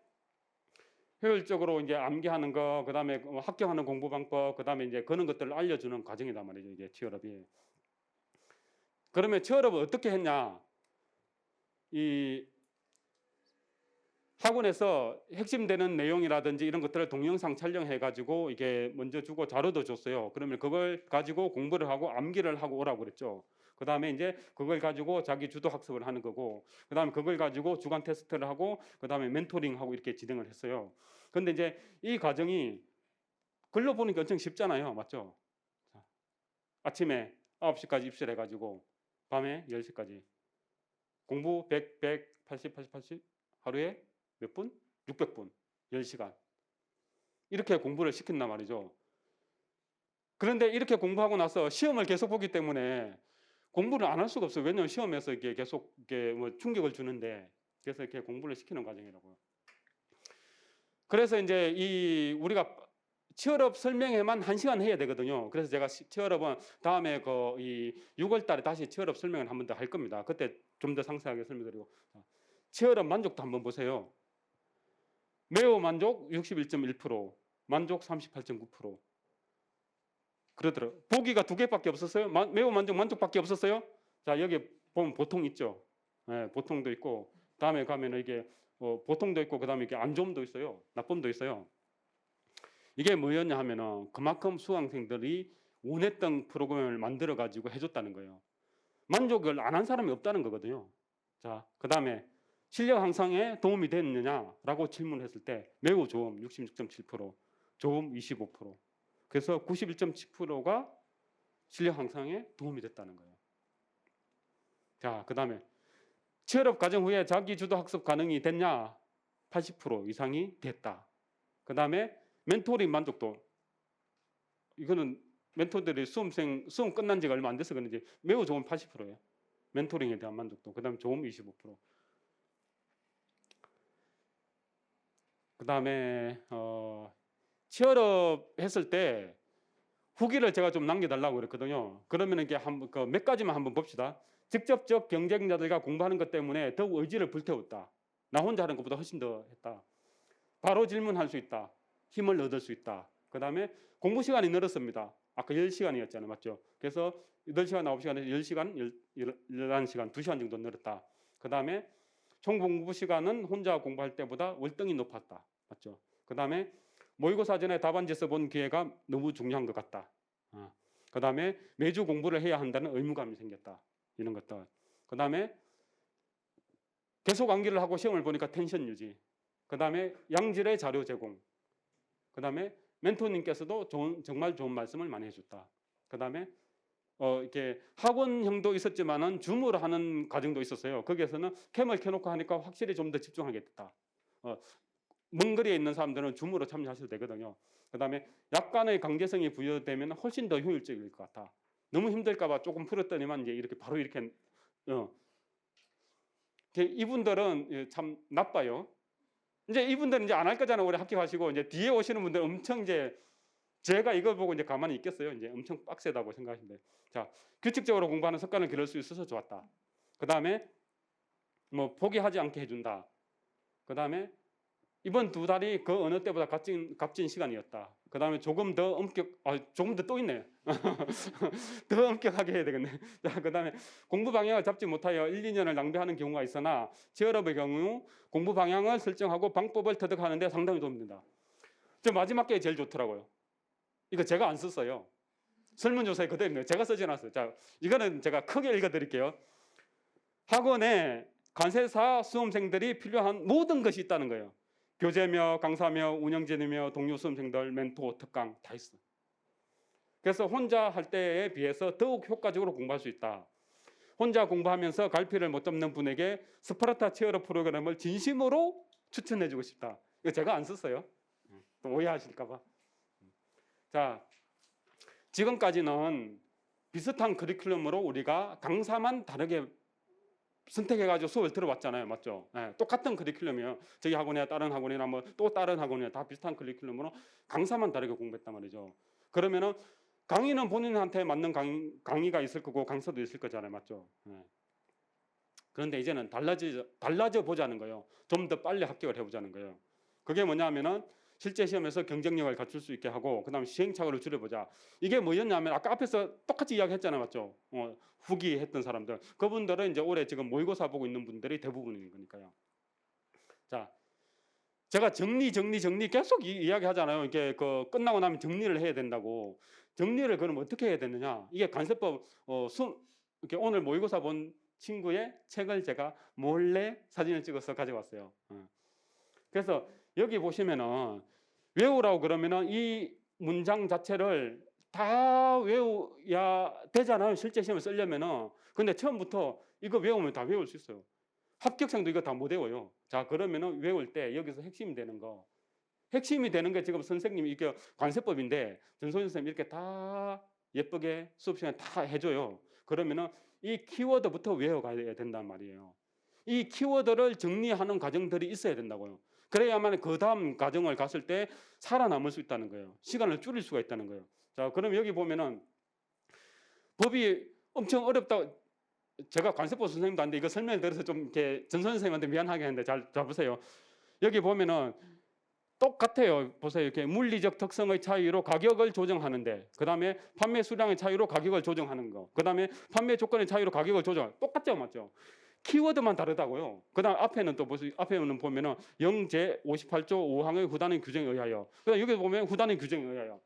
효율적으로 이제 암기하는 거, 그 다음에 합격하는 공부 방법, 그 다음에 이제 그런 것들을 알려주는 과정이단 말이죠. 이게 취업이. 그러면 취업을 어떻게 했냐? 이 학원에서 핵심되는 내용이라든지 이런 것들을 동영상 촬영해 가지고 이게 먼저 주고 자료도 줬어요. 그러면 그걸 가지고 공부를 하고 암기를 하고 오라고 그랬죠. 그다음에 이제 그걸 가지고 자기 주도 학습을 하는 거고, 그다음에 그걸 가지고 주간 테스트를 하고, 그다음에 멘토링하고 이렇게 진행을 했어요. 근데 이제 이 과정이 글로 보니까 엄청 쉽잖아요. 맞죠? 아침에 9시까지 입실해 가지고 밤에 10시까지 공부 100, 100, 80, 80, 80 하루에 몇 분? 600분, 10시간. 이렇게 공부를 시킨단 말이죠. 그런데 이렇게 공부하고 나서 시험을 계속 보기 때문에 공부를 안 할 수가 없어요. 왜냐하면 시험에서 이게 계속 이게 뭐 충격을 주는데, 그래서 이렇게 공부를 시키는 과정이라고요. 그래서 이제 이 우리가 취업업 설명회만 1시간 해야 되거든요. 그래서 제가 취업업은 다음에 이 6월 달에 다시 취업업 설명을 한 번 더 할 겁니다. 그때 좀 더 상세하게 설명드리고. 취업업 만족도 한번 보세요. 매우 만족 61.1%, 만족 38.9%. 그러더라고요. 보기가 2개밖에 없었어요. 매우 만족, 만족밖에 없었어요. 자, 여기 보면 보통 있죠. 네, 보통도 있고, 다음에 가면 이게 보통도 있고, 그다음에 이게 안 좋음도 있어요. 나쁨도 있어요. 이게 뭐였냐 하면은 그만큼 수강생들이 원했던 프로그램을 만들어 가지고 해줬다는 거예요. 만족을 안 한 사람이 없다는 거거든요. 자, 그다음에 실력 향상에 도움이 됐느냐라고 질문했을 때 매우 좋음 66.7%, 좋음 25%. 그래서 91.7%가 실력 향상에 도움이 됐다는 거예요. 자, 그다음에 취업 과정 후에 자기 주도 학습 가능이 됐냐? 80% 이상이 됐다. 그다음에 멘토링 만족도, 이거는 멘토들이 수험 끝난 지가 얼마 안 돼서 그런지 매우 좋은 80%예요. 멘토링에 대한 만족도. 그다음에 좋음 25%. 그다음에 취업 했을 때 후기를 제가 좀 남겨달라고 그랬거든요. 그러면 이게 몇 가지만 한번 봅시다. 직접적 경쟁자들과 공부하는 것 때문에 더욱 의지를 불태웠다. 나 혼자 하는 것보다 훨씬 더 했다. 바로 질문할 수 있다. 힘을 얻을 수 있다. 그 다음에 공부 시간이 늘었습니다. 아까 10시간이었잖아요. 맞죠? 그래서 8시간, 9시간에서 10시간, 11시간, 2시간 정도 늘었다. 그 다음에 총 공부 시간은 혼자 공부할 때보다 월등히 높았다. 맞죠? 그 다음에 모의고사 전에 답안지 써본 기회가 너무 중요한 것 같다. 그 다음에 매주 공부를 해야 한다는 의무감이 생겼다. 이런 것들. 그 다음에 계속 암기를 하고 시험을 보니까 텐션 유지. 그 다음에 양질의 자료 제공. 그 다음에 멘토님께서도 정말 좋은 말씀을 많이 해줬다. 그 다음에 이렇게 학원형도 있었지만은 줌으로 하는 과정도 있었어요. 거기에서는 캠을 켜놓고 하니까 확실히 좀 더 집중하게 됐다. 먼 거리에 있는 사람들은 줌으로 참여하셔도 되거든요. 그 다음에 약간의 강제성이 부여되면 훨씬 더 효율적일 것 같아. 너무 힘들까봐 조금 풀었더니만 이제 이렇게 바로 이렇게 이분들은 참 나빠요. 이제 이분들은 이제 안 할 거잖아요. 올해 합격하시고 이제 뒤에 오시는 분들 엄청 이제 제가 이걸 보고 이제 가만히 있겠어요. 이제 엄청 빡세다고 생각하시면 돼요. 자, 규칙적으로 공부하는 습관을 기를 수 있어서 좋았다. 그 다음에 뭐 포기하지 않게 해준다. 그 다음에 이번 2달이 그 어느 때보다 값진 시간이었다. 그 다음에 조금 더 조금 더 또 있네. 더 엄격하게 해야 되겠네. 자, 그 다음에 공부 방향을 잡지 못하여 1, 2년을 낭비하는 경우가 있으나 취업의 경우 공부 방향을 설정하고 방법을 터득하는데 상당히 도움이 된다. 저 마지막 게 제일 좋더라고요. 이거 제가 안 썼어요. 설문조사에 그대로 있네요. 제가 쓰지 않았어요. 자, 이거는 제가 크게 읽어드릴게요. 학원에 관세사 수험생들이 필요한 모든 것이 있다는 거예요. 교재며 강사며 운영진이며 동료 수험생들, 멘토, 특강 다 있어. 그래서 혼자 할 때에 비해서 더욱 효과적으로 공부할 수 있다. 혼자 공부하면서 갈피를 못 잡는 분에게 스파르타 취업 프로그램을 진심으로 추천해주고 싶다. 이거 제가 안 썼어요. 또 오해하실까봐. 자, 지금까지는 비슷한 커리큘럼으로 우리가 강사만 다르게 선택해가지고 수업을 들어봤잖아요. 맞죠? 네, 똑같은 커리큘럼이에요. 저희 학원이나 다른 학원이나 뭐 또 다른 학원이나 다 비슷한 커리큘럼으로 강사만 다르게 공부했단 말이죠. 그러면은 강의는 본인한테 맞는 강의가 있을 거고 강사도 있을 거잖아요. 맞죠? 네. 그런데 이제는 달라져 보자는 거예요. 좀 더 빨리 합격을 해보자는 거예요. 그게 뭐냐면은 실제 시험에서 경쟁력을 갖출 수 있게 하고 그다음에 시행착오를 줄여보자. 이게 뭐였냐면 아까 앞에서 똑같이 이야기했잖아요. 맞죠? 후기 했던 사람들. 그분들은 이제 올해 지금 모의고사 보고 있는 분들이 대부분인 거니까요. 자, 제가 정리 계속 이야기하잖아요. 이게 끝나고 나면 정리를 해야 된다고. 정리를 그럼 어떻게 해야 되느냐? 이게 관세법 이렇게 오늘 모의고사 본 친구의 책을 제가 몰래 사진을 찍어서 가져왔어요. 그래서 여기 보시면은 외우라고 그러면은 이 문장 자체를 다 외워야 되잖아요. 실제 시험에 쓰려면은. 근데 처음부터 이거 외우면 다 외울 수 있어요. 합격생도 이거 다 못 외워요. 자, 그러면은 외울 때 여기서 핵심이 되는 거. 핵심이 되는 게 지금 선생님이 이게 관세법인데 전소연 선생님이 이렇게 다 예쁘게 수업 시간에 다 해줘요. 그러면은 이 키워드부터 외워가야 된단 말이에요. 이 키워드를 정리하는 과정들이 있어야 된다고요. 그래야만 그 다음 과정을 갔을 때 살아남을 수 있다는 거예요. 시간을 줄일 수가 있다는 거예요. 자, 그럼 여기 보면은 법이 엄청 어렵다. 제가 관세법 선생님도 아닌데 이거 설명을 들어서 좀 이렇게 전선 선생님한테 미안하게 했는데 잘 보세요. 여기 보면은 똑같아요. 보세요. 이렇게 물리적 특성의 차이로 가격을 조정하는데, 그 다음에 판매 수량의 차이로 가격을 조정하는 거, 그 다음에 판매 조건의 차이로 가격을 조정. 똑같죠, 맞죠? 키워드만 다르다고요. 그 다음 앞에는 또 보세요. 앞에는 보면은 영제 58조 5항의 후단의 규정에 의하여. 그다음 여기 보면 후단의 규정에 의하여.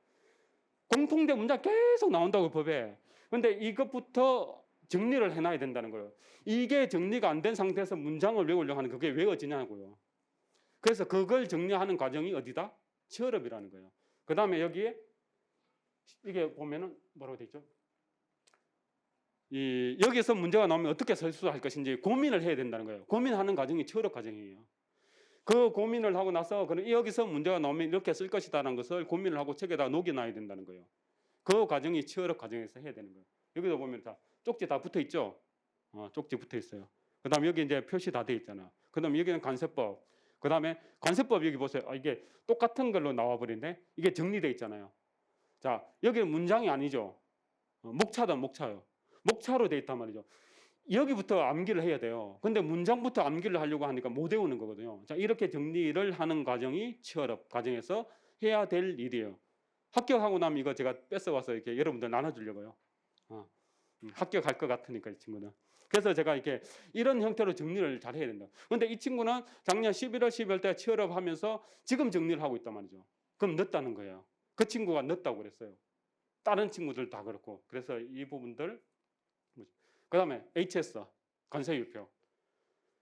공통된 문장 계속 나온다고 법에. 근데 이것부터 정리를 해놔야 된다는 거예요. 이게 정리가 안 된 상태에서 문장을 외우려고 하는 그게 외워지냐고요. 그래서 그걸 정리하는 과정이 어디다? 취업이라는 거예요. 그 다음에 여기에 이게 보면은 뭐라고 돼 있죠? 여기서 문제가 나오면 어떻게 설수할 것인지 고민을 해야 된다는 거예요. 고민하는 과정이 취업 과정이에요. 그 고민을 하고 나서 여기서 문제가 나오면 이렇게 쓸 것이다라는 것을 고민을 하고 책에다 녹여놔야 된다는 거예요. 그 과정이 취업 과정에서 해야 되는 거예요. 여기도 보면 다 쪽지 다 붙어 있죠. 쪽지 붙어 있어요. 그 다음에 여기 이제 표시 다 돼 있잖아. 그 다음에 여기는 관세법. 그 다음에 관세법 여기 보세요. 이게 똑같은 걸로 나와버리네. 이게 정리돼 있잖아요. 자, 여기는 문장이 아니죠. 목차다, 목차요. 목차로 돼 있단 말이죠. 여기부터 암기를 해야 돼요. 근데 문장부터 암기를 하려고 하니까 못 외우는 거거든요. 자, 이렇게 정리를 하는 과정이 취업 과정에서 해야 될 일이에요. 합격하고 나면 이거 제가 뺏어와서 이렇게 여러분들 나눠주려고요. 합격할 것 같으니까 이 친구는. 그래서 제가 이렇게 이런 형태로 정리를 잘 해야 된다. 근데 이 친구는 작년 11월, 12월 때 취업하면서 지금 정리를 하고 있단 말이죠. 그럼 늦다는 거예요. 그 친구가 늦다고 그랬어요. 다른 친구들 다 그렇고. 그래서 이 부분들. 그 다음에 HS, 관세율표.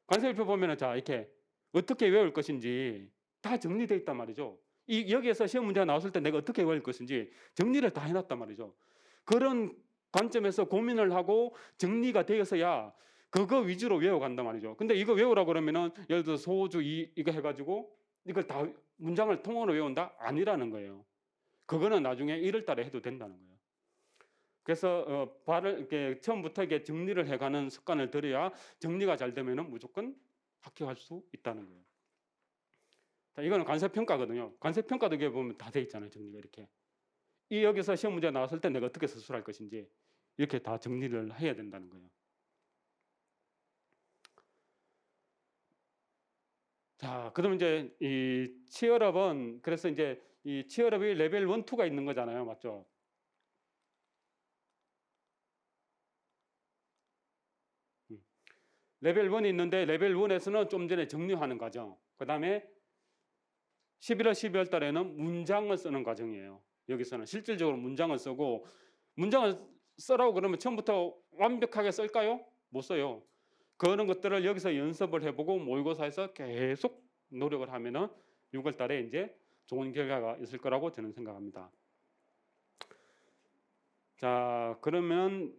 관세율표 보면은 자, 이렇게 어떻게 외울 것인지 다 정리되어 있단 말이죠. 여기에서 시험 문제가 나왔을 때 내가 어떻게 외울 것인지 정리를 다 해놨단 말이죠. 그런 관점에서 고민을 하고 정리가 되어서야 그거 위주로 외워간단 말이죠. 근데 이거 외우라고 그러면은 예를 들어 소주 이거 해가지고 이걸 다 문장을 통으로 외운다? 아니라는 거예요. 그거는 나중에 1월 달에 해도 된다는 거예요. 그래서 이렇게 처음부터 이렇게 정리를 해가는 습관을 들여야 정리가 잘 되면은 무조건 합격할 수 있다는 거예요. 자, 이거는 관세평가거든요. 관세평가도 이게 보면 다 돼 있잖아요. 정리가 이렇게. 여기서 시험 문제 나왔을 때 내가 어떻게 서술할 것인지 이렇게 다 정리를 해야 된다는 거예요. 자, 그럼 이제 이 치어럽은 그래서 이제 이 치어럽이 레벨 1, 2가 있는 거잖아요. 맞죠? 레벨 1이 있는데 레벨 1에서는 좀 전에 정리하는 과정. 그다음에 11월, 12월 달에는 문장을 쓰는 과정이에요. 여기서는 실질적으로 문장을 쓰고 문장을 쓰라고 그러면 처음부터 완벽하게 쓸까요? 못 써요. 그런 것들을 여기서 연습을 해보고 모의고사에서 계속 노력을 하면은 6월 달에 이제 좋은 결과가 있을 거라고 저는 생각합니다. 자, 그러면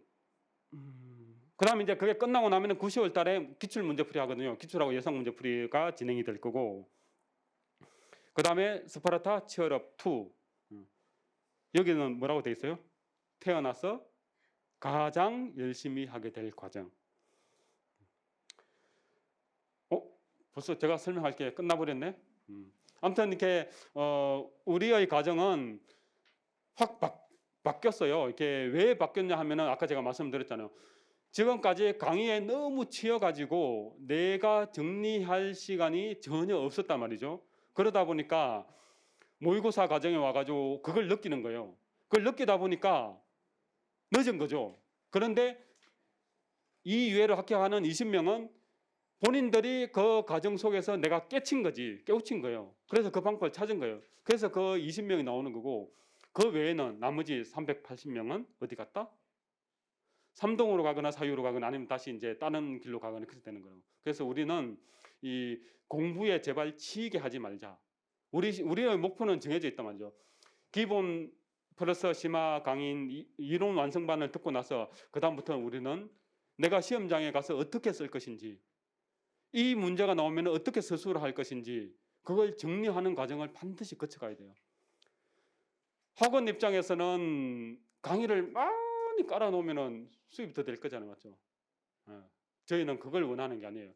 그다음에 이제 그게 끝나고 나면은 9, 10월 달에 기출 문제풀이 하거든요. 기출하고 예상 문제풀이가 진행이 될 거고. 그다음에 스파르타 치어럽 2. 여기는 뭐라고 돼 있어요? 태어나서 가장 열심히 하게 될 과정. 벌써 제가 설명할 게 끝나버렸네. 아무튼 이렇게 우리의 가정은 확 바뀌었어요. 이렇게 왜 바뀌었냐 하면은 아까 제가 말씀드렸잖아요. 지금까지 강의에 너무 치여가지고 내가 정리할 시간이 전혀 없었단 말이죠. 그러다 보니까 모의고사 과정에 와가지고 그걸 느끼는 거예요. 그걸 느끼다 보니까 늦은 거죠. 그런데 이 이외로 합격하는 20명은 본인들이 그 과정 속에서 내가 깨친 거지, 깨우친 거예요. 그래서 그 방법을 찾은 거예요. 그래서 그 20명이 나오는 거고, 그 외에는 나머지 380명은 어디 갔다? 삼동으로 가거나 사유로 가거나 아니면 다시 이제 다른 길로 가거나 그렇게 되는 거예요. 그래서 우리는 이 공부에 제발 치이게 하지 말자. 우리의 목표는 정해져 있단 말이죠. 기본 플러스 심화 강인 이론 완성반을 듣고 나서 그 다음부터는 우리는 내가 시험장에 가서 어떻게 쓸 것인지, 이 문제가 나오면 어떻게 서술을 할 것인지 그걸 정리하는 과정을 반드시 거쳐가야 돼요. 학원 입장에서는 강의를 많이 깔아놓으면 수입이 더 될 거잖아요, 맞죠? 저희는 그걸 원하는 게 아니에요.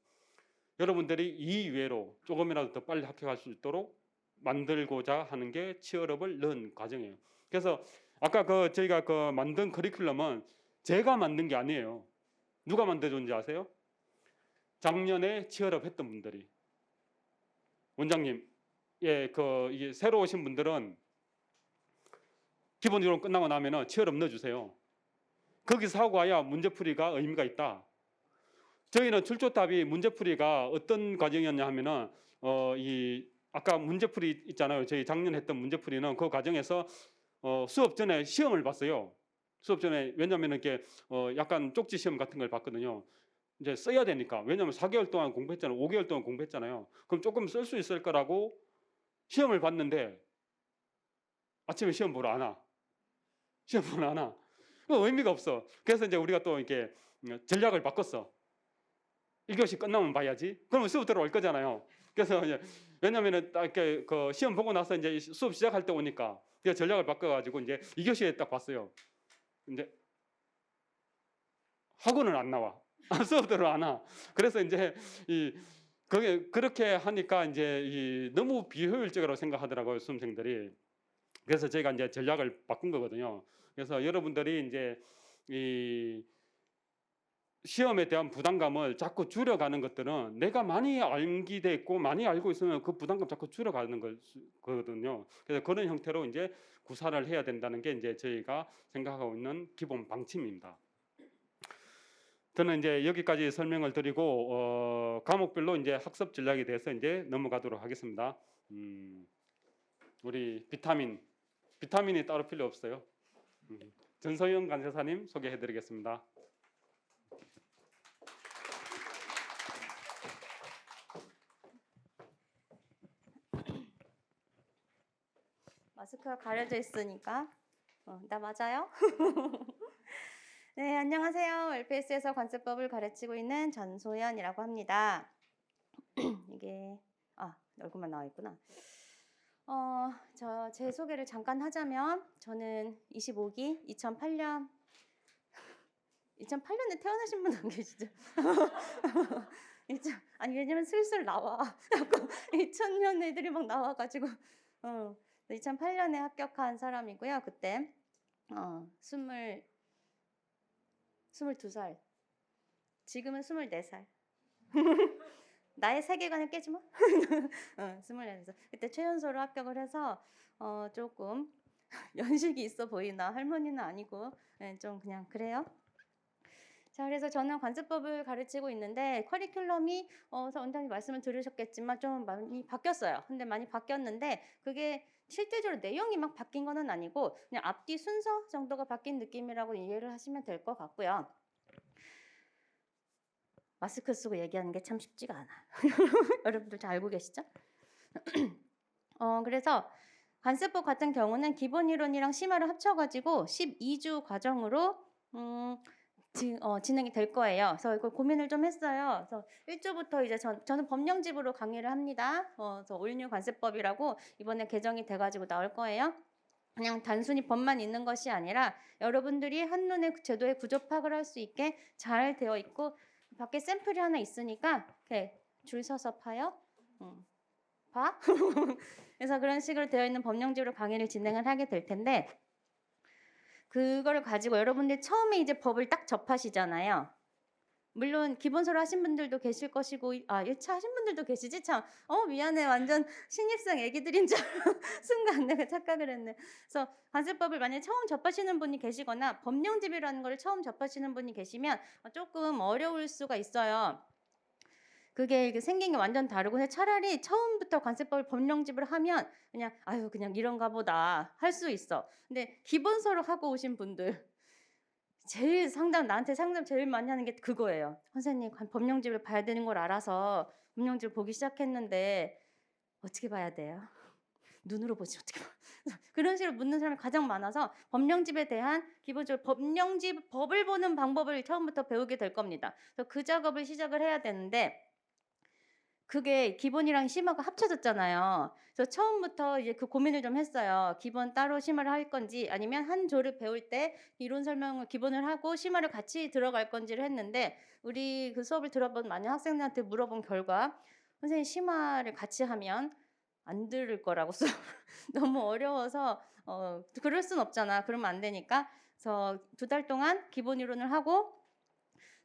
여러분들이 이 이외로 조금이라도 더 빨리 합격할 수 있도록 만들고자 하는 게 치얼업을 넣은 과정이에요. 그래서 아까 저희가 만든 커리큘럼은 제가 만든 게 아니에요. 누가 만들어준지 아세요? 작년에 치얼업 했던 분들이. 원장님, 이게 새로 오신 분들은 기본적으로 끝나고 나면은 치얼업 넣어주세요. 거기서 하고 와야 문제풀이가 의미가 있다. 저희는 출조답이 문제풀이가 어떤 과정이었냐 하면은 아까 문제풀이 있잖아요. 저희 작년 했던 문제풀이는 그 과정에서 수업 전에 시험을 봤어요. 수업 전에 왜냐하면 이렇게 약간 쪽지 시험 같은 걸 봤거든요. 이제 써야 되니까. 왜냐하면 4개월 동안 공부했잖아요. 5개월 동안 공부했잖아요. 그럼 조금 쓸 수 있을 거라고 시험을 봤는데 아침에 시험 보러 안 와. 시험 보러 안 와. 의미가 없어. 그래서 이제 우리가 또 이렇게 전략을 바꿨어. 1교시 끝나면 봐야지. 그러면 수업 들어올 거잖아요. 그래서 이제 왜냐면은 딱 이렇게 시험 보고 나서 이제 수업 시작할 때 오니까 그래서 전략을 바꿔가지고 이제 2교시에 딱 봤어요. 근데 학원은 안 나와. 수업 들어 안 와. 그래서 이제 그게 그렇게 하니까 이제 너무 비효율적이라고 생각하더라고요, 수험생들이. 그래서 저희가 이제 전략을 바꾼 거거든요. 그래서 여러분들이 이제 이 시험에 대한 부담감을 자꾸 줄여가는 것들은 내가 많이 알게 돼 있고 많이 알고 있으면 그 부담감 자꾸 줄여가는 거거든요. 그래서 그런 형태로 이제 구사를 해야 된다는 게 이제 저희가 생각하고 있는 기본 방침입니다. 저는 이제 여기까지 설명을 드리고 과목별로 이제 학습 전략에 대해서 이제 넘어가도록 하겠습니다. 우리 비타민이 따로 필요 없어요. 전소영 간호사님 소개해드리겠습니다. 마스크가 가려져 있으니까 나 맞아요? 네, 안녕하세요. LPS에서 관세법을 가르치고 있는 전소연이라고 합니다. 이게 얼굴만 나와 있구나. 제 소개를 잠깐 하자면 저는 25기 2008년에 태어나신 분 안 계시죠? 아니 왜냐면 슬슬 나와. 2000년 애들이 막 나와가지고 2008년에 합격한 사람이고요. 그때 22살. 지금은 24살. 나의 세계관을 깨지 마. 24살. 그때 최연소로 합격을 해서 조금 연식이 있어 보이나 할머니는 아니고 좀 그냥 그래요. 자, 그래서 저는 관세법을 가르치고 있는데 커리큘럼이 원장님 말씀을 들으셨겠지만 좀 많이 바뀌었어요. 근데 많이 바뀌었는데 그게 실제적으로 내용이 막 바뀐 거는 아니고 그냥 앞뒤 순서 정도가 바뀐 느낌이라고 이해를 하시면 될 것 같고요. 마스크 쓰고 얘기하는 게 참 쉽지가 않아. 여러분들 잘 알고 계시죠? 그래서 관세법 같은 경우는 기본 이론이랑 심화를 합쳐가지고 12주 과정으로 진행이 될 거예요. 그래서 이걸 고민을 좀 했어요. 그래서 1주부터 이제 저는 법령집으로 강의를 합니다. 그래서 올뉴 관세법이라고 이번에 개정이 돼가지고 나올 거예요. 그냥 단순히 법만 있는 것이 아니라 여러분들이 한눈에 제도의 구조 파악을 할 수 있게 잘 되어 있고 밖에 샘플이 하나 있으니까 이렇게 줄 서서 파요. 봐? 그래서 그런 식으로 되어 있는 법령집으로 강의를 진행을 하게 될 텐데 그거를 가지고 여러분들이 처음에 이제 법을 딱 접하시잖아요. 물론 기본서로 하신 분들도 계실 것이고 1차 하신 분들도 계시지 참. 미안해. 완전 신입생 애기들인 줄 순간 내가 착각을 했네. 그래서 관세법을 만약에 처음 접하시는 분이 계시거나 법령집이라는 걸 처음 접하시는 분이 계시면 조금 어려울 수가 있어요. 그게 이게 생긴 게 완전 다르고 근데 차라리 처음부터 관세법을 법령집을 하면 그냥 아유 그냥 이런가 보다 할 수 있어. 근데 기본서를 하고 오신 분들 제일 나한테 상담 제일 많이 하는 게 그거예요. 선생님 법령집을 봐야 되는 걸 알아서 법령집을 보기 시작했는데 어떻게 봐야 돼요? 눈으로 보지 어떻게 봐. 그런 식으로 묻는 사람이 가장 많아서 법령집에 대한 기본적으로 법령집 법을 보는 방법을 처음부터 배우게 될 겁니다. 그래서 그 작업을 시작을 해야 되는데 그게 기본이랑 심화가 합쳐졌잖아요. 그래서 처음부터 이제 그 고민을 좀 했어요. 기본 따로 심화를 할 건지 아니면 한 조를 배울 때 이론 설명을 기본을 하고 심화를 같이 들어갈 건지를 했는데 우리 그 수업을 들어본 많은 학생들한테 물어본 결과 선생님 심화를 같이 하면 안 들을 거라고 수업 너무 어려워서 그럴 순 없잖아. 그러면 안 되니까. 그래서 2달 동안 기본 이론을 하고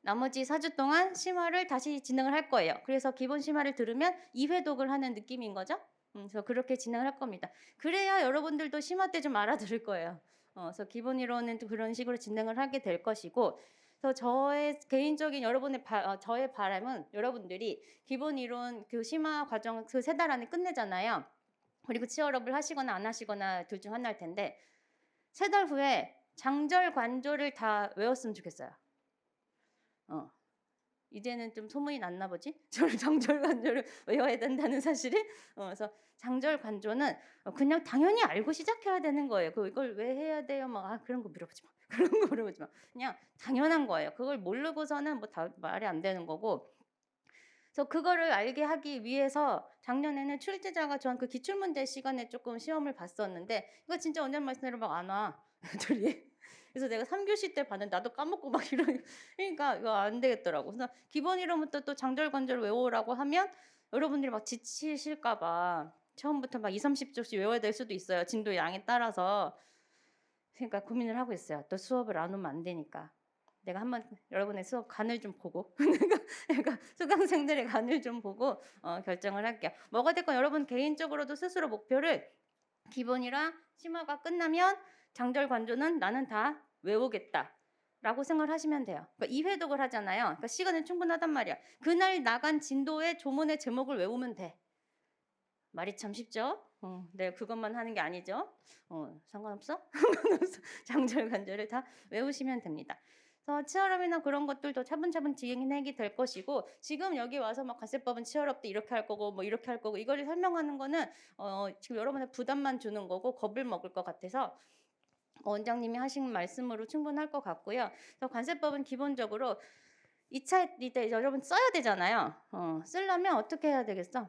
나머지 4주 동안 심화를 다시 진행을 할 거예요. 그래서 기본 심화를 들으면 2회독을 하는 느낌인 거죠. 그래서 그렇게 진행을 할 겁니다. 그래야 여러분들도 심화 때 좀 알아들을 거예요. 그래서 기본 이론은 또 그런 식으로 진행을 하게 될 것이고 그래서 저의 개인적인 저의 바람은 여러분들이 기본 이론 그 심화 과정 그 3달 안에 끝내잖아요. 그리고 치어업을 하시거나 안 하시거나 둘 중 하나일 텐데 3달 후에 장절 관조를 다 외웠으면 좋겠어요. 이제는 좀 소문이 났나 보지? 저를 장절 관조를 외워야 된다는 사실이. 그래서 장절 관조는 그냥 당연히 알고 시작해야 되는 거예요. 이걸 왜 해야 돼요? 막 그런 거 물어보지 마. 그런 거 물어보지 마. 그냥 당연한 거예요. 그걸 모르고서는 뭐 다 말이 안 되는 거고. 그래서 그거를 알게 하기 위해서 작년에는 출제자가 전 그 기출문제 시간에 조금 시험을 봤었는데 이거 진짜 언제 말씀대로 막 안 와. 애들이. 그래서 내가 3교시 때 봤는데 나도 까먹고 막 그러니까 이거 안 되겠더라고. 그래서 기본 이론부터 또 장절관절을 외우라고 하면 여러분들이 막 지치실까 봐 처음부터 막 2, 30조씩 외워야 될 수도 있어요. 진도 양에 따라서. 그러니까 고민을 하고 있어요. 또 수업을 안 오면 안 되니까. 내가 한번 여러분의 수업 간을 좀 보고 그러니까 수강생들의 간을 좀 보고 결정을 할게요. 뭐가 됐건 여러분 개인적으로도 스스로 목표를 기본이랑 심화가 끝나면 장절 관조는 나는 다 외우겠다. 라고 생각을 하시면 돼요. 그러니까 2회독을 하잖아요. 그러니까 시간은 충분하단 말이야. 그날 나간 진도의 조문의 제목을 외우면 돼. 말이 참 쉽죠? 네, 그것만 하는 게 아니죠. 상관없어? 장절 관절을 다 외우시면 됩니다. 그래서 치어럽이나 그런 것들도 차분차분 진행이 될 것이고 지금 여기 와서 막 관세법은 치어럽도 이렇게 할 거고 뭐 이렇게 할 거고 이거를 설명하는 거는 지금 여러분의 부담만 주는 거고 겁을 먹을 것 같아서 원장님이 하신 말씀으로 충분할 것 같고요. 그래서 관세법은 기본적으로 2차 때 여러분 써야 되잖아요. 쓰려면 어떻게 해야 되겠어?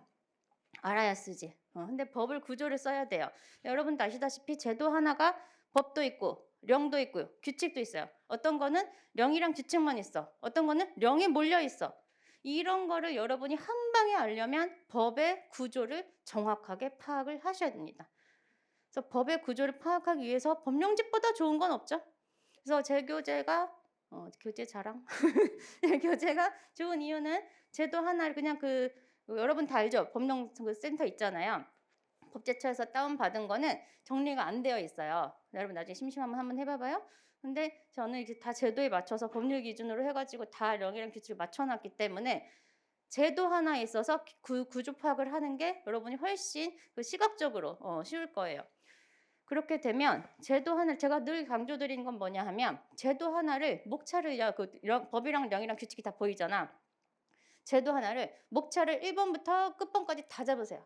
알아야 쓰지. 근데 법을 구조를 써야 돼요. 여러분도 아시다시피 제도 하나가 법도 있고 령도 있고요. 규칙도 있어요. 어떤 거는 령이랑 규칙만 있어. 어떤 거는 령이 몰려 있어. 이런 거를 여러분이 한 방에 알려면 법의 구조를 정확하게 파악을 하셔야 됩니다. 그래서 법의 구조를 파악하기 위해서 법령집보다 좋은 건 없죠. 그래서 제 교재가 교재 자랑 교재가 좋은 이유는 제도 하나를 그냥 여러분 다 알죠? 법령 센터 있잖아요. 법제처에서 다운받은 거는 정리가 안 되어 있어요. 여러분 나중에 심심하면 한번 해봐봐요. 근데 저는 이제 다 제도에 맞춰서 법률 기준으로 해가지고 다 령이랑 규칙을 맞춰놨기 때문에 제도 하나에 있어서 구조 파악을 하는 게 여러분이 훨씬 시각적으로 쉬울 거예요. 그렇게 되면 제도 하나 제가 늘 강조드리는 건 뭐냐 하면 제도 하나를 목차를 법이랑 령이랑 규칙이 다 보이잖아. 제도 하나를 목차를 1번부터 끝번까지 다 잡으세요.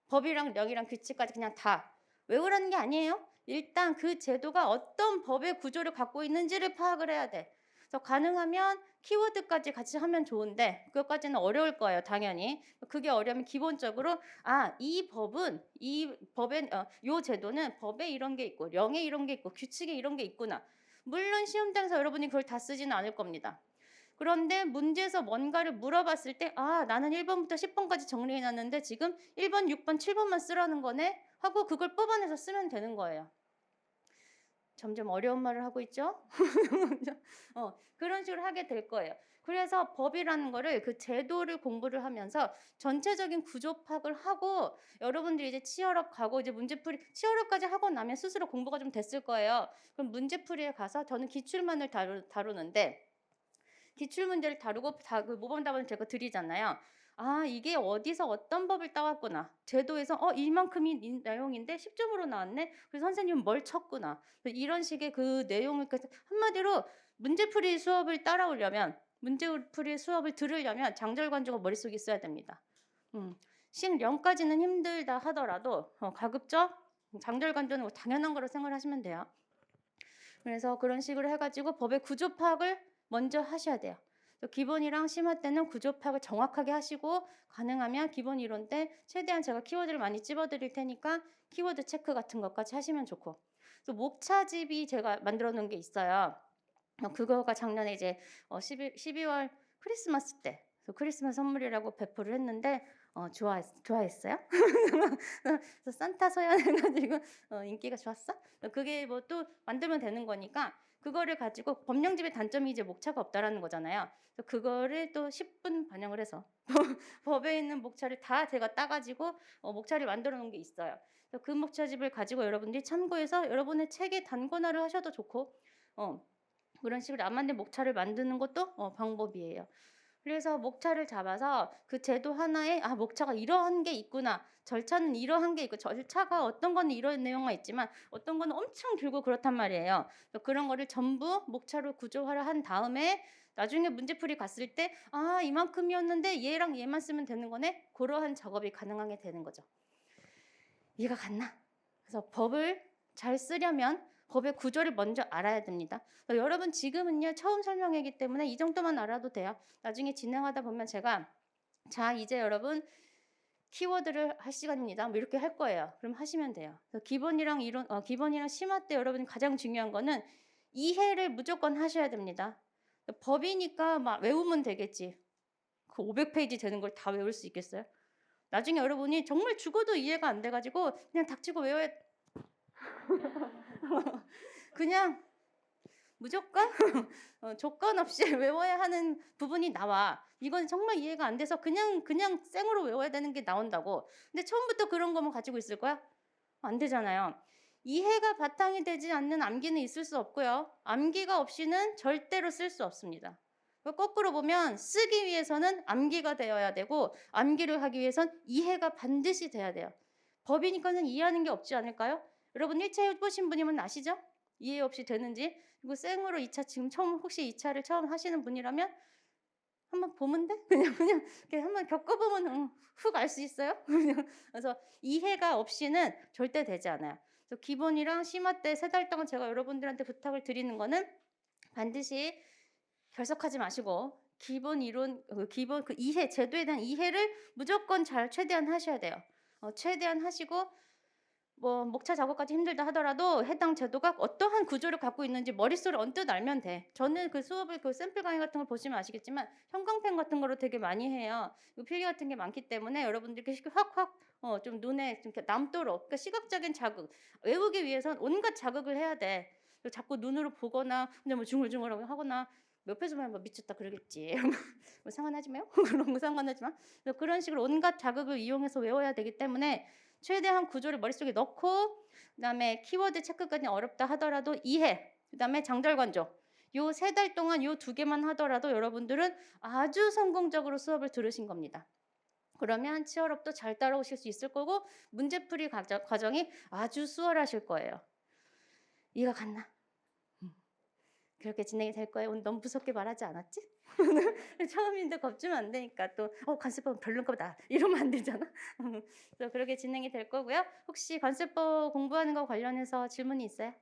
법이랑 령이랑 규칙까지 그냥 다 외우라는 게 아니에요. 일단 그 제도가 어떤 법의 구조를 갖고 있는지를 파악을 해야 돼. 그래서 가능하면 키워드까지 같이 하면 좋은데 그것까지는 어려울 거예요. 당연히. 그게 어려우면 기본적으로 이 법은 이 법의 요 제도는 법에 이런 게 있고 령에 이런 게 있고 규칙에 이런 게 있구나. 물론 시험장에서 여러분이 그걸 다 쓰지는 않을 겁니다. 그런데 문제에서 뭔가를 물어봤을 때 나는 1번부터 10번까지 정리해놨는데 지금 1번, 6번, 7번만 쓰라는 거네? 하고 그걸 뽑아내서 쓰면 되는 거예요. 점점 어려운 말을 하고 있죠? 그런 식으로 하게 될 거예요. 그래서 법이라는 거를 그 제도를 공부를 하면서 전체적인 구조 파악을 하고 여러분들이 이제 치어럽 가고 이제 문제풀이 치어럽까지 하고 나면 스스로 공부가 좀 됐을 거예요. 그럼 문제풀이에 가서 저는 기출만을 다루는데 기출문제를 다루고 다 그 모범답안을 제가 드리잖아요. 아, 이게 어디서 어떤 법을 따왔구나. 제도에서 이만큼이 내용인데 10점으로 나왔네. 그래서 선생님은 뭘 쳤구나. 이런 식의 그 내용을 한마디로 문제풀이 수업을 따라오려면 문제풀이 수업을 들으려면 장절관조가 머릿속에 있어야 됩니다. 식 0까지는 힘들다 하더라도 가급적 장절관조는 뭐 당연한 거로 생각하시면 돼요. 그래서 그런 식으로 해가지고 법의 구조 파악을 먼저 하셔야 돼요. 기본이랑 심화 때는 구조 파악을 정확하게 하시고 가능하면 기본 이론 때 최대한 제가 키워드를 많이 찝어드릴 테니까 키워드 체크 같은 것까지 하시면 좋고, 또 목차집이 제가 만들어 놓은 게 있어요. 그거가 작년에 이제 12월 크리스마스 때 크리스마스 선물이라고 배포를 했는데 좋아했어요? 그래서 산타 서연 해가지고 인기가 좋았어? 그게 뭐 또 만들면 되는 거니까 그거를 가지고 법령집의 단점이 이제 목차가 없다라는 거잖아요. 그래서 그거를 또 10분 반영을 해서 법에 있는 목차를 다 제가 따가지고 목차를 만들어 놓은 게 있어요. 그래서 그 목차집을 가지고 여러분들이 참고해서 여러분의 책에 단권화를 하셔도 좋고 그런 식으로 안 만든 목차를 만드는 것도 방법이에요. 그래서 목차를 잡아서 그 제도 하나에 목차가 이러한 게 있구나. 절차는 이러한 게 있고 절차가 어떤 건 이런 내용만 있지만 어떤 건 엄청 길고 그렇단 말이에요. 그런 거를 전부 목차로 구조화를 한 다음에 나중에 문제풀이 갔을 때 이만큼이었는데 얘랑 얘만 쓰면 되는 거네. 그러한 작업이 가능하게 되는 거죠. 이해가 갔나? 그래서 법을 잘 쓰려면 법의 구조를 먼저 알아야 됩니다. 여러분 지금은요 처음 설명이기 때문에 이 정도만 알아도 돼요. 나중에 진행하다 보면 제가 자 이제 여러분 키워드를 할 시간입니다. 뭐 이렇게 할 거예요. 그럼 하시면 돼요. 그래서 기본이랑 이론, 기본이랑 심화 때 여러분 가장 중요한 거는 이해를 무조건 하셔야 됩니다. 법이니까 막 외우면 되겠지. 그 500페이지 되는 걸 다 외울 수 있겠어요? 나중에 여러분이 정말 죽어도 이해가 안 돼가지고 그냥 닥치고 외워야 그냥 무조건 조건 없이 외워야 하는 부분이 나와. 이건 정말 이해가 안 돼서 그냥 생으로 외워야 되는 게 나온다고. 근데 처음부터 그런 거만 가지고 있을 거야? 안 되잖아요. 이해가 바탕이 되지 않는 암기는 있을 수 없고요. 암기가 없이는 절대로 쓸 수 없습니다. 거꾸로 보면 쓰기 위해서는 암기가 되어야 되고 암기를 하기 위해선 이해가 반드시 돼야 돼요. 법이니까는 이해하는 게 없지 않을까요? 여러분 1차 해보신 분이면 아시죠? 이해 없이 되는지. 그리고 생으로 2차 지금 혹시 2차를 처음 하시는 분이라면 한번 보면 돼? 그냥 이렇게 한번 겪어보면 훅 알 수 있어요. 그래서 이해가 없이는 절대 되지 않아요. 그래서 기본이랑 심화 때 3달 동안 제가 여러분들한테 부탁을 드리는 거는 반드시 결석하지 마시고 기본 이론, 기본 그 이해, 제도에 대한 이해를 무조건 잘 최대한 하셔야 돼요. 최대한 하시고 뭐 목차 작업까지 힘들다 하더라도 해당 제도가 어떠한 구조를 갖고 있는지 머릿속에 언뜻 알면 돼. 저는 그 수업을 그 샘플 강의 같은 걸 보시면 아시겠지만 형광펜 같은 거로 되게 많이 해요. 필기 같은 게 많기 때문에 여러분들이 확확 좀 눈에 좀 남도록 그러니까 시각적인 자극 외우기 위해선 온갖 자극을 해야 돼. 자꾸 눈으로 보거나 그냥 뭐 중얼중얼 하거나 옆에서 보면 뭐 미쳤다 그러겠지. 뭐 상관하지 마요. 그런 거 상관하지 마. 그런 식으로 온갖 자극을 이용해서 외워야 되기 때문에 최대한 구조를 머릿속에 넣고 그다음에 키워드 체크까지 어렵다 하더라도 이해, 그다음에 장절관조 요 3달 동안 요 2개만 하더라도 여러분들은 아주 성공적으로 수업을 들으신 겁니다. 그러면 치어럽도 잘 따라오실 수 있을 거고 문제풀이 과정이 아주 수월하실 거예요. 이해가 갔나? 그렇게 진행이 될 거예요. 오늘 너무 무섭게 말하지 않았지? 처음인데 겁주면 안 되니까 또 관세법 별론가 보다 이러면 안 되잖아. 그래서 그렇게 진행이 될 거고요. 혹시 관세법 공부하는 거 관련해서 질문이 있어요?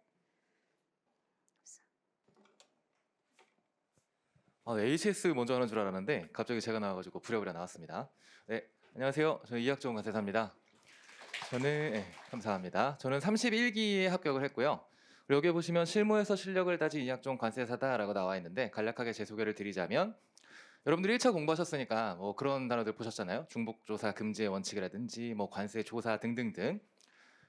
ACS 먼저 하는 줄 알았는데 갑자기 제가 나와가지고 부랴부랴 나왔습니다. 네, 안녕하세요. 저는 이학종 관세사입니다. 감사합니다. 저는 31기에 합격을 했고요. 여기 보시면 실무에서 실력을 따진 이학종 관세사다라고 나와 있는데 간략하게 제 소개를 드리자면 여러분들이 1차 공부하셨으니까 뭐 그런 단어들 보셨잖아요. 중복조사 금지의 원칙이라든지 뭐 관세조사 등등등.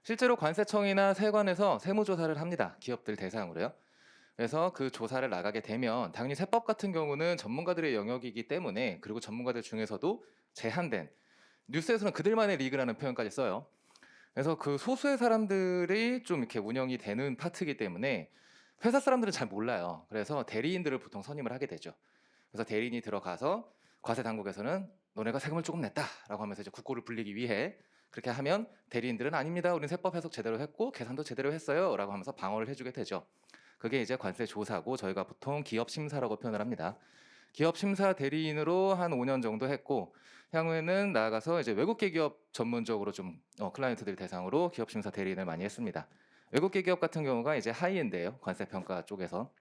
실제로 관세청이나 세관에서 세무조사를 합니다. 기업들 대상으로요. 그래서 그 조사를 나가게 되면 당연히 세법 같은 경우는 전문가들의 영역이기 때문에 그리고 전문가들 중에서도 제한된 뉴스에서는 그들만의 리그라는 표현까지 써요. 그래서 그 소수의 사람들이 좀 이렇게 운영이 되는 파트이기 때문에 회사 사람들은 잘 몰라요. 그래서 대리인들을 보통 선임을 하게 되죠. 그래서 대리인이 들어가서 과세 당국에서는 너네가 세금을 조금 냈다라고 하면서 이제 국고를 불리기 위해 그렇게 하면 대리인들은 아닙니다. 우리는 세법 해석 제대로 했고 계산도 제대로 했어요라고 하면서 방어를 해주게 되죠. 그게 이제 관세 조사고 저희가 보통 기업 심사라고 표현을 합니다. 기업 심사 대리인으로 한 5년 정도 했고 향후에는 나아가서 이제 외국계 기업 전문적으로 좀 클라이언트들 대상으로 기업 심사 대리인을 많이 했습니다. 외국계 기업 같은 경우가 이제 하이엔드예요. 관세 평가 쪽에서.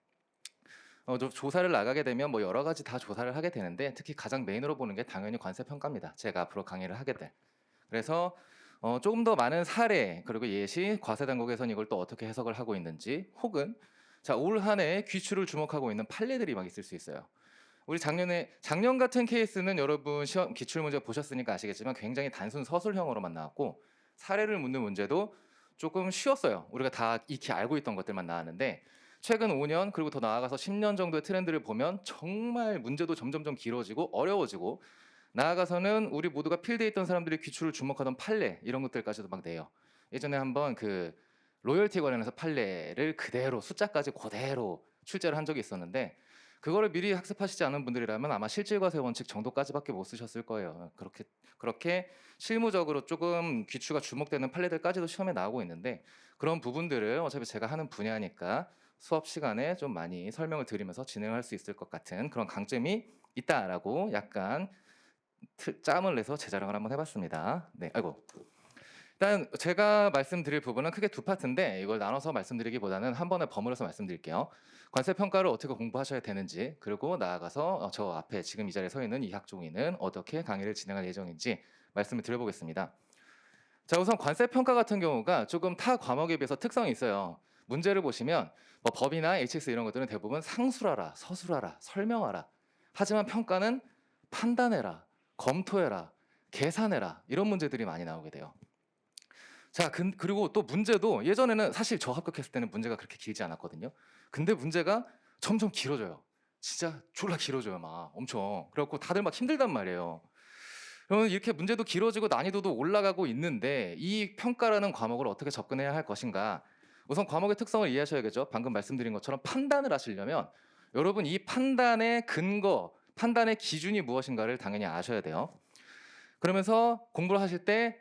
조사를 나가게 되면 뭐 여러 가지 다 조사를 하게 되는데 특히 가장 메인으로 보는 게 당연히 관세 평가입니다. 제가 앞으로 강의를 하게 될. 그래서 조금 더 많은 사례 그리고 예시 과세 당국에서는 이걸 또 어떻게 해석을 하고 있는지 혹은 올 한 해 귀추를 주목하고 있는 판례들이 막 있을 수 있어요. 우리 작년 같은 케이스는 여러분 시험 기출 문제 보셨으니까 아시겠지만 굉장히 단순 서술형으로만 나왔고 사례를 묻는 문제도 조금 쉬웠어요. 우리가 다 익히 알고 있던 것들만 나왔는데 최근 5년 그리고 더 나아가서 10년 정도의 트렌드를 보면 정말 문제도 점점점 길어지고 어려워지고 나아가서는 우리 모두가 필드에 있던 사람들이 귀추를 주목하던 판례 이런 것들까지도 막 내요. 예전에 한번 그 로열티 관련해서 판례를 그대로 숫자까지 그대로 출제를 한 적이 있었는데 그거를 미리 학습하시지 않은 분들이라면 아마 실질과세 원칙 정도까지밖에 못 쓰셨을 거예요. 그렇게 실무적으로 조금 귀추가 주목되는 판례들까지도 시험에 나오고 있는데 그런 부분들을 어차피 제가 하는 분야니까 수업 시간에 좀 많이 설명을 드리면서 진행할 수 있을 것 같은 그런 강점이 있다라고 약간 짬을 내서 재자랑을 한번 해봤습니다. 네, 아이고. 일단 제가 말씀드릴 부분은 크게 두 파트인데 이걸 나눠서 말씀드리기보다는 한 번에 버무려서 말씀드릴게요. 관세 평가를 어떻게 공부하셔야 되는지 그리고 나아가서 저 앞에 지금 이 자리에 서 있는 이학종이는 어떻게 강의를 진행할 예정인지 말씀을 드려보겠습니다. 자, 우선 관세 평가 같은 경우가 조금 타 과목에 비해서 특성이 있어요. 문제를 보시면 뭐 법이나 HX 이런 것들은 대부분 상술하라, 서술하라, 설명하라. 하지만 평가는 판단해라, 검토해라, 계산해라 이런 문제들이 많이 나오게 돼요. 자, 그리고 또 문제도 예전에는 사실 저 합격했을 때는 문제가 그렇게 길지 않았거든요. 근데 문제가 점점 길어져요. 진짜 졸라 길어져요, 막 엄청. 그래갖고 다들 막 힘들단 말이에요. 그러면 이렇게 문제도 길어지고 난이도도 올라가고 있는데 이 평가라는 과목을 어떻게 접근해야 할 것인가? 우선 과목의 특성을 이해하셔야겠죠. 방금 말씀드린 것처럼 판단을 하시려면 여러분 이 판단의 근거, 판단의 기준이 무엇인가를 당연히 아셔야 돼요. 그러면서 공부를 하실 때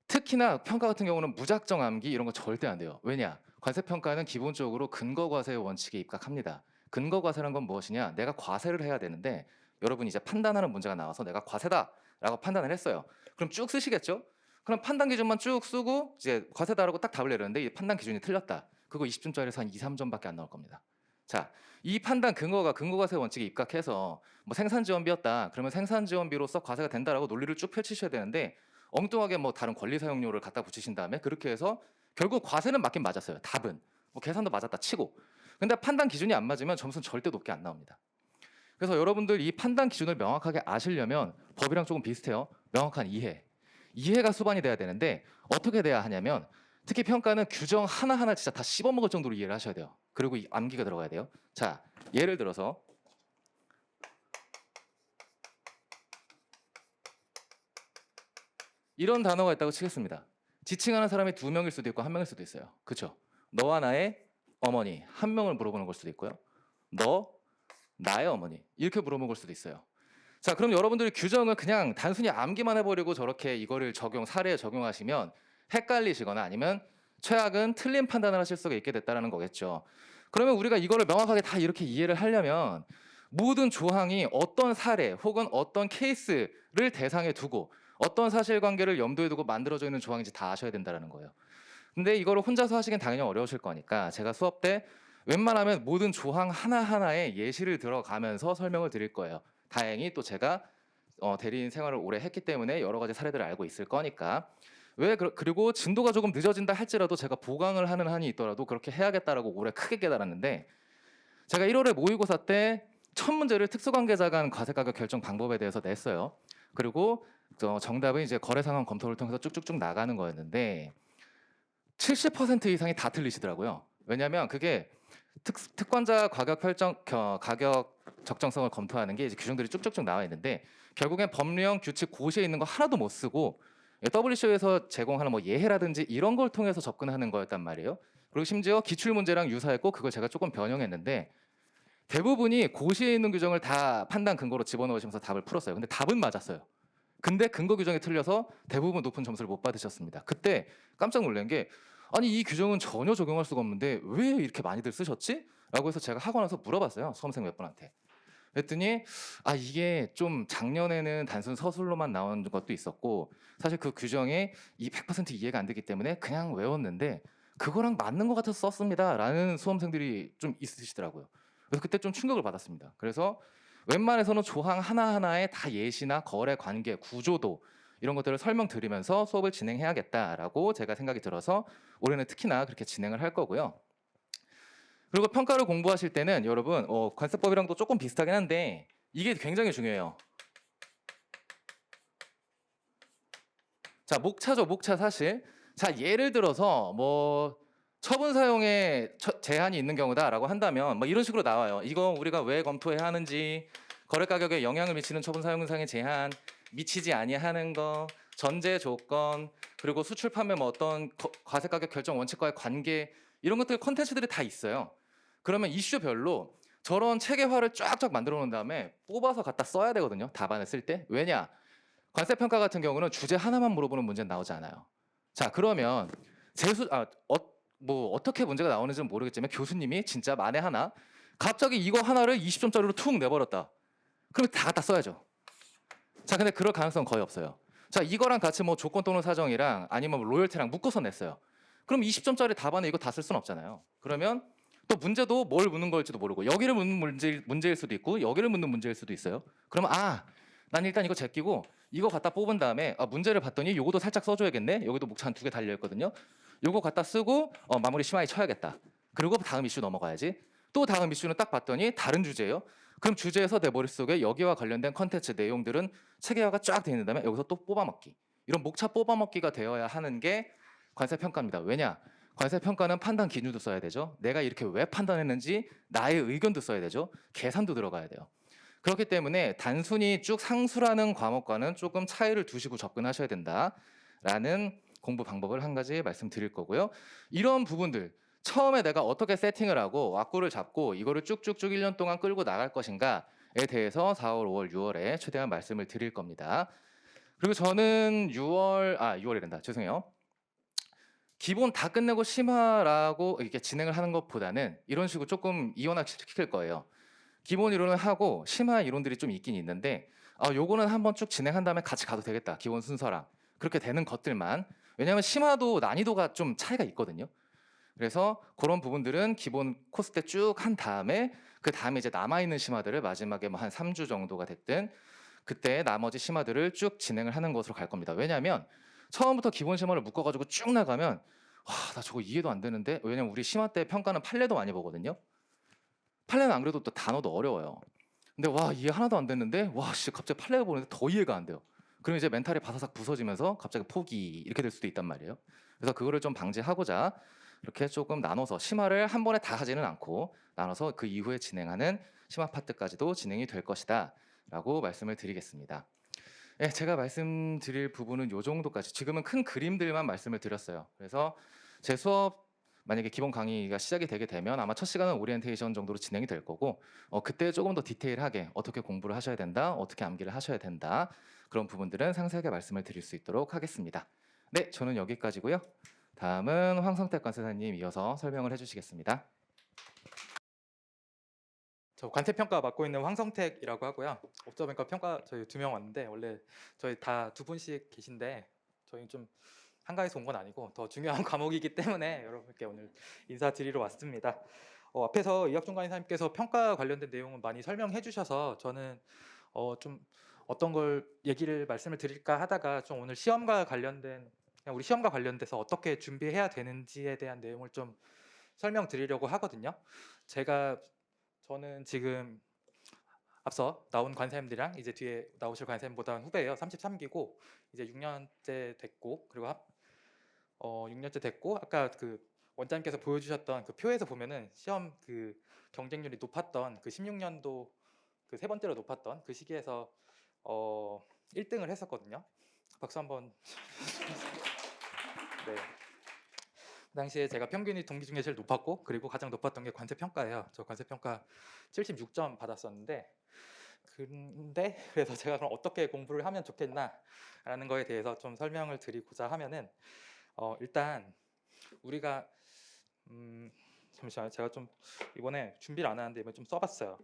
특히나 평가 같은 경우는 무작정 암기 이런 거 절대 안 돼요. 왜냐? 관세평가는 기본적으로 근거과세의 원칙에 입각합니다. 근거과세란 건 무엇이냐? 내가 과세를 해야 되는데 여러분 이제 판단하는 문제가 나와서 내가 과세다라고 판단을 했어요. 그럼 쭉 쓰시겠죠? 그럼 판단 기준만 쭉 쓰고 이제 과세다라고 딱 답을 내렸는데 이 판단 기준이 틀렸다. 그거 20점짜리에서 한 2, 3점밖에 안 나올 겁니다. 자, 이 판단 근거가 근거과세 원칙에 입각해서 뭐 생산지원비였다. 그러면 생산지원비로서 과세가 된다라고 논리를 쭉 펼치셔야 되는데 엉뚱하게 뭐 다른 권리 사용료를 갖다 붙이신 다음에 그렇게 해서 결국 과세는 맞긴 맞았어요. 답은 뭐 계산도 맞았다 치고. 근데 판단 기준이 안 맞으면 점수는 절대 높게 안 나옵니다. 그래서 여러분들 이 판단 기준을 명확하게 아시려면 법이랑 조금 비슷해요. 명확한 이해가 수반이 돼야 되는데 어떻게 돼야 하냐면 특히 평가는 규정 하나하나 진짜 다 씹어먹을 정도로 이해를 하셔야 돼요. 그리고 이 암기가 들어가야 돼요. 자, 예를 들어서 이런 단어가 있다고 치겠습니다. 지칭하는 사람이 2명일 수도 있고 1명일 수도 있어요. 그렇죠? 너와 나의 어머니 1명을 물어보는 걸 수도 있고요. 너, 나의 어머니 이렇게 물어보는 걸 수도 있어요. 자, 그럼 여러분들이 규정을 그냥 단순히 암기만 해버리고 저렇게 이거를 사례에 적용하시면 헷갈리시거나 아니면 최악은 틀린 판단을 하실 수가 있게 됐다는 거겠죠. 그러면 우리가 이거를 명확하게 다 이렇게 이해를 하려면 모든 조항이 어떤 사례 혹은 어떤 케이스를 대상에 두고 어떤 사실관계를 염두에 두고 만들어져 있는 조항인지 다 아셔야 된다는 거예요. 근데 이거를 혼자서 하시긴 당연히 어려우실 거니까 제가 수업 때 웬만하면 모든 조항 하나하나에 예시를 들어가면서 설명을 드릴 거예요. 다행히 또 제가 대리인 생활을 오래 했기 때문에 여러 가지 사례들을 알고 있을 거니까 그리고 진도가 조금 늦어진다 할지라도 제가 보강을 하는 한이 있더라도 그렇게 해야겠다라고 올해 크게 깨달았는데 제가 1월에 모의고사 때 첫 문제를 특수관계자 간 과세가격 결정 방법에 대해서 냈어요. 그리고 정답은 이제 거래 상황 검토를 통해서 쭉쭉쭉 나가는 거였는데 70% 이상이 다 틀리시더라고요. 왜냐하면 그게 특관자 가격 적정성을 검토하는 게 이제 규정들이 쭉쭉쭉 나와 있는데 결국엔 법령 규칙 고시에 있는 거 하나도 못 쓰고 WCO에서 제공하는 뭐 예해라든지 이런 걸 통해서 접근하는 거였단 말이에요. 그리고 심지어 기출 문제랑 유사했고 그걸 제가 조금 변형했는데 대부분이 고시에 있는 규정을 다 판단 근거로 집어넣으시면서 답을 풀었어요. 근데 답은 맞았어요. 근데 근거 규정이 틀려서 대부분 높은 점수를 못 받으셨습니다. 그때 깜짝 놀란 게 아니 이 규정은 전혀 적용할 수가 없는데 왜 이렇게 많이들 쓰셨지? 라고 해서 제가 학원에서 물어봤어요. 수험생 몇 분한테. 그랬더니 아 이게 좀 작년에는 단순 서술로만 나온 것도 있었고 사실 그 규정에 이 100% 이해가 안 되기 때문에 그냥 외웠는데 그거랑 맞는 것 같아서 썼습니다라는 수험생들이 좀 있으시더라고요. 그래서 그때 좀 충격을 받았습니다. 그래서 웬만해서는 조항 하나하나에 다 예시나 거래 관계, 구조도 이런 것들을 설명드리면서 수업을 진행해야겠다라고 제가 생각이 들어서 올해는 특히나 그렇게 진행을 할 거고요. 그리고 평가를 공부하실 때는 여러분 관세법이랑도 조금 비슷하긴 한데 이게 굉장히 중요해요. 자, 목차죠, 목차 사실. 자, 예를 들어서 뭐 처분 사용에 제한이 있는 경우다라고 한다면 뭐 이런 식으로 나와요. 이거 우리가 왜 검토해야 하는지, 거래 가격에 영향을 미치는 처분 사용 상의 제한, 미치지 아니하는 거, 전제 조건, 그리고 수출 판매 뭐 어떤 과세 가격 결정 원칙과의 관계 이런 것들 컨텐츠들이 다 있어요. 그러면 이슈별로 저런 체계화를 쫙쫙 만들어 놓은 다음에 뽑아서 갖다 써야 되거든요. 답안을 쓸 때. 왜냐? 관세 평가 같은 경우는 주제 하나만 물어보는 문제는 나오지 않아요. 자, 그러면 뭐 어떻게 문제가 나오는지는 모르겠지만 교수님이 진짜 만에 하나 갑자기 이거 하나를 20점짜리로 툭 내버렸다. 그럼 다 갖다 써야죠. 자, 근데 그럴 가능성 거의 없어요. 자, 이거랑 같이 뭐 조건 또는 사정이랑 아니면 뭐 로열티랑 묶어서 냈어요. 그럼 20점짜리 답안에 이거 다 쓸 수는 없잖아요. 그러면 또 문제도 뭘 묻는 걸지도 모르고 여기를 묻는 문제일 수도 있고 여기를 묻는 문제일 수도 있어요. 그러면 난 일단 이거 제끼고 이거 갖다 뽑은 다음에 문제를 봤더니 요거도 살짝 써줘야겠네. 여기도 목차 한 2개 달려 있거든요. 요거 갖다 쓰고 마무리 심하게 쳐야겠다. 그리고 다음 이슈 넘어가야지. 또 다음 이슈는 딱 봤더니 다른 주제예요. 그럼 주제에서 내 머릿속에 여기와 관련된 컨텐츠 내용들은 체계화가 쫙 되어 있는 다음에 여기서 또 뽑아먹기. 이런 목차 뽑아먹기가 되어야 하는 게 관세평가입니다. 왜냐? 관세평가는 판단 기준도 써야 되죠. 내가 이렇게 왜 판단했는지 나의 의견도 써야 되죠. 계산도 들어가야 돼요. 그렇기 때문에 단순히 쭉 상수라는 과목과는 조금 차이를 두시고 접근하셔야 된다라는 공부 방법을 한 가지 말씀드릴 거고요. 이런 부분들 처음에 내가 어떻게 세팅을 하고 왁구를 잡고 이거를 쭉쭉쭉 1년 동안 끌고 나갈 것인가에 대해서 4월, 5월, 6월에 최대한 말씀을 드릴 겁니다. 그리고 저는 6월이란다. 죄송해요. 기본 다 끝내고 심화라고 이렇게 진행을 하는 것보다는 이런 식으로 조금 이원화시킬 거예요. 기본 이론을 하고 심화 이론들이 좀 있긴 있는데 요거는 한번 쭉 진행한 다음에 같이 가도 되겠다. 기본 순서랑. 그렇게 되는 것들만. 왜냐하면 심화도 난이도가 좀 차이가 있거든요. 그래서 그런 부분들은 기본 코스 때 쭉 한 다음에 그 다음에 이제 남아있는 심화들을 마지막에 뭐 한 3주 정도가 됐든 그때 나머지 심화들을 쭉 진행을 하는 것으로 갈 겁니다. 왜냐하면 처음부터 기본 심화를 묶어가지고 쭉 나가면 나 저거 이해도 안 되는데 왜냐면 우리 심화 때 평가는 판례도 많이 보거든요. 판례는 안 그래도 또 단어도 어려워요. 근데 이해 하나도 안 됐는데 갑자기 판례를 보는데 더 이해가 안 돼요. 그럼 이제 멘탈이 바사삭 부서지면서 갑자기 포기 이렇게 될 수도 있단 말이에요. 그래서 그거를 좀 방지하고자 이렇게 조금 나눠서 심화를 한 번에 다 하지는 않고 나눠서 그 이후에 진행하는 심화 파트까지도 진행이 될 것이다 라고 말씀을 드리겠습니다. 네, 제가 말씀드릴 부분은 이 정도까지 지금은 큰 그림들만 말씀을 드렸어요. 그래서 제 수업 만약에 기본 강의가 시작이 되게 되면 아마 첫 시간은 오리엔테이션 정도로 진행이 될 거고 그때 조금 더 디테일하게 어떻게 공부를 하셔야 된다, 어떻게 암기를 하셔야 된다 그런 부분들은 상세하게 말씀을 드릴 수 있도록 하겠습니다. 네, 저는 여기까지고요. 다음은 황성택 관세사님 이어서 설명을 해주시겠습니다. 저 관세평가 맡고 있는 황성택이라고 하고요. 옵저뱅크 평가 저희 2명 왔는데 원래 저희 다 2분씩 계신데 저희 좀 한가해서 온 건 아니고 더 중요한 과목이기 때문에 여러분께 오늘 인사드리러 왔습니다. 앞에서 이학종 강의사님께서 평가 관련된 내용을 많이 설명해 주셔서 저는 좀 어떤 걸 말씀을 드릴까 하다가 좀 오늘 시험과 관련된 그냥 우리 시험과 관련돼서 어떻게 준비해야 되는지에 대한 내용을 좀 설명드리려고 하거든요. 저는 지금 앞서 나온 관사님들이랑 이제 뒤에 나오실 관사님보다 후배예요. 33기고 이제 6년째 됐고 그리고 6년째 됐고 아까 그 원장님께서 보여주셨던 그 표에서 보면은 시험 그 경쟁률이 높았던 그 16년도 그 세 번째로 높았던 그 시기에서 1등을 했었거든요. 박수 한번. 네. 그 당시에 제가 평균이 동기 중에 제일 높았고 그리고 가장 높았던 게 관세평가예요. 저 관세평가 76점 받았었는데 그래서 제가 그럼 어떻게 공부를 하면 좋겠나라는 거에 대해서 좀 설명을 드리고자 하면은 일단 우리가 잠시만요. 제가 좀 이번에 준비를 안 하는데 이번에 좀 써봤어요.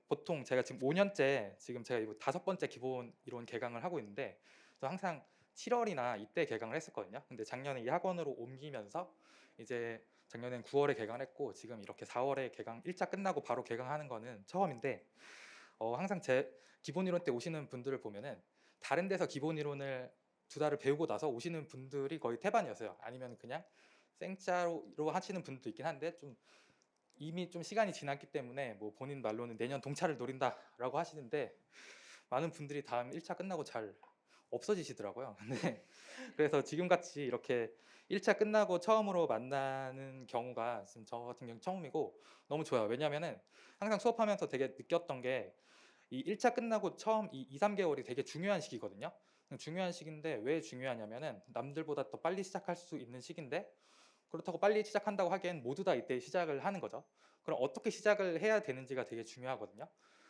보통 제가 지금 5년째 지금 제가 이거 5번째 기본 이론 개강을 하고 있는데 저 항상 7월이나 이때 개강을 했었거든요. 근데 작년에 이 학원으로 옮기면서 이제 작년엔 9월에 개강을 했고 지금 이렇게 4월에 개강 1차 끝나고 바로 개강하는 거는 처음인데 항상 제 기본 이론 때 오시는 분들을 보면은 다른 데서 기본 이론을 2달을 배우고 나서 오시는 분들이 거의 태반이었어요. 아니면 그냥 생짜로 하시는 분도 있긴 한데 좀 이미 좀 시간이 지났기 때문에 뭐 본인 말로는 내년 동차를 노린다라고 하시는데 많은 분들이 다음 1차 끝나고 잘 없어지시더라고요. 근데 그래서 지금같이 이렇게 1차 끝나고 처음으로 만나는 경우가 지금 저 같은 경우 처음이고 너무 좋아요. 왜냐면은 항상 수업하면서 되게 느꼈던 게 이 1차 끝나고 처음 이 2, 3개월이 되게 중요한 시기거든요. 중요한 시기인데 왜 중요하냐면은 남들보다 더 빨리 시작할 수 있는 시기인데 그렇다고 빨리 시작한다고 하기엔 모두 다 이때 시작을 하는 거죠. 그럼 어떻게 시작을 해야 되는지가 되게 중요하거든요.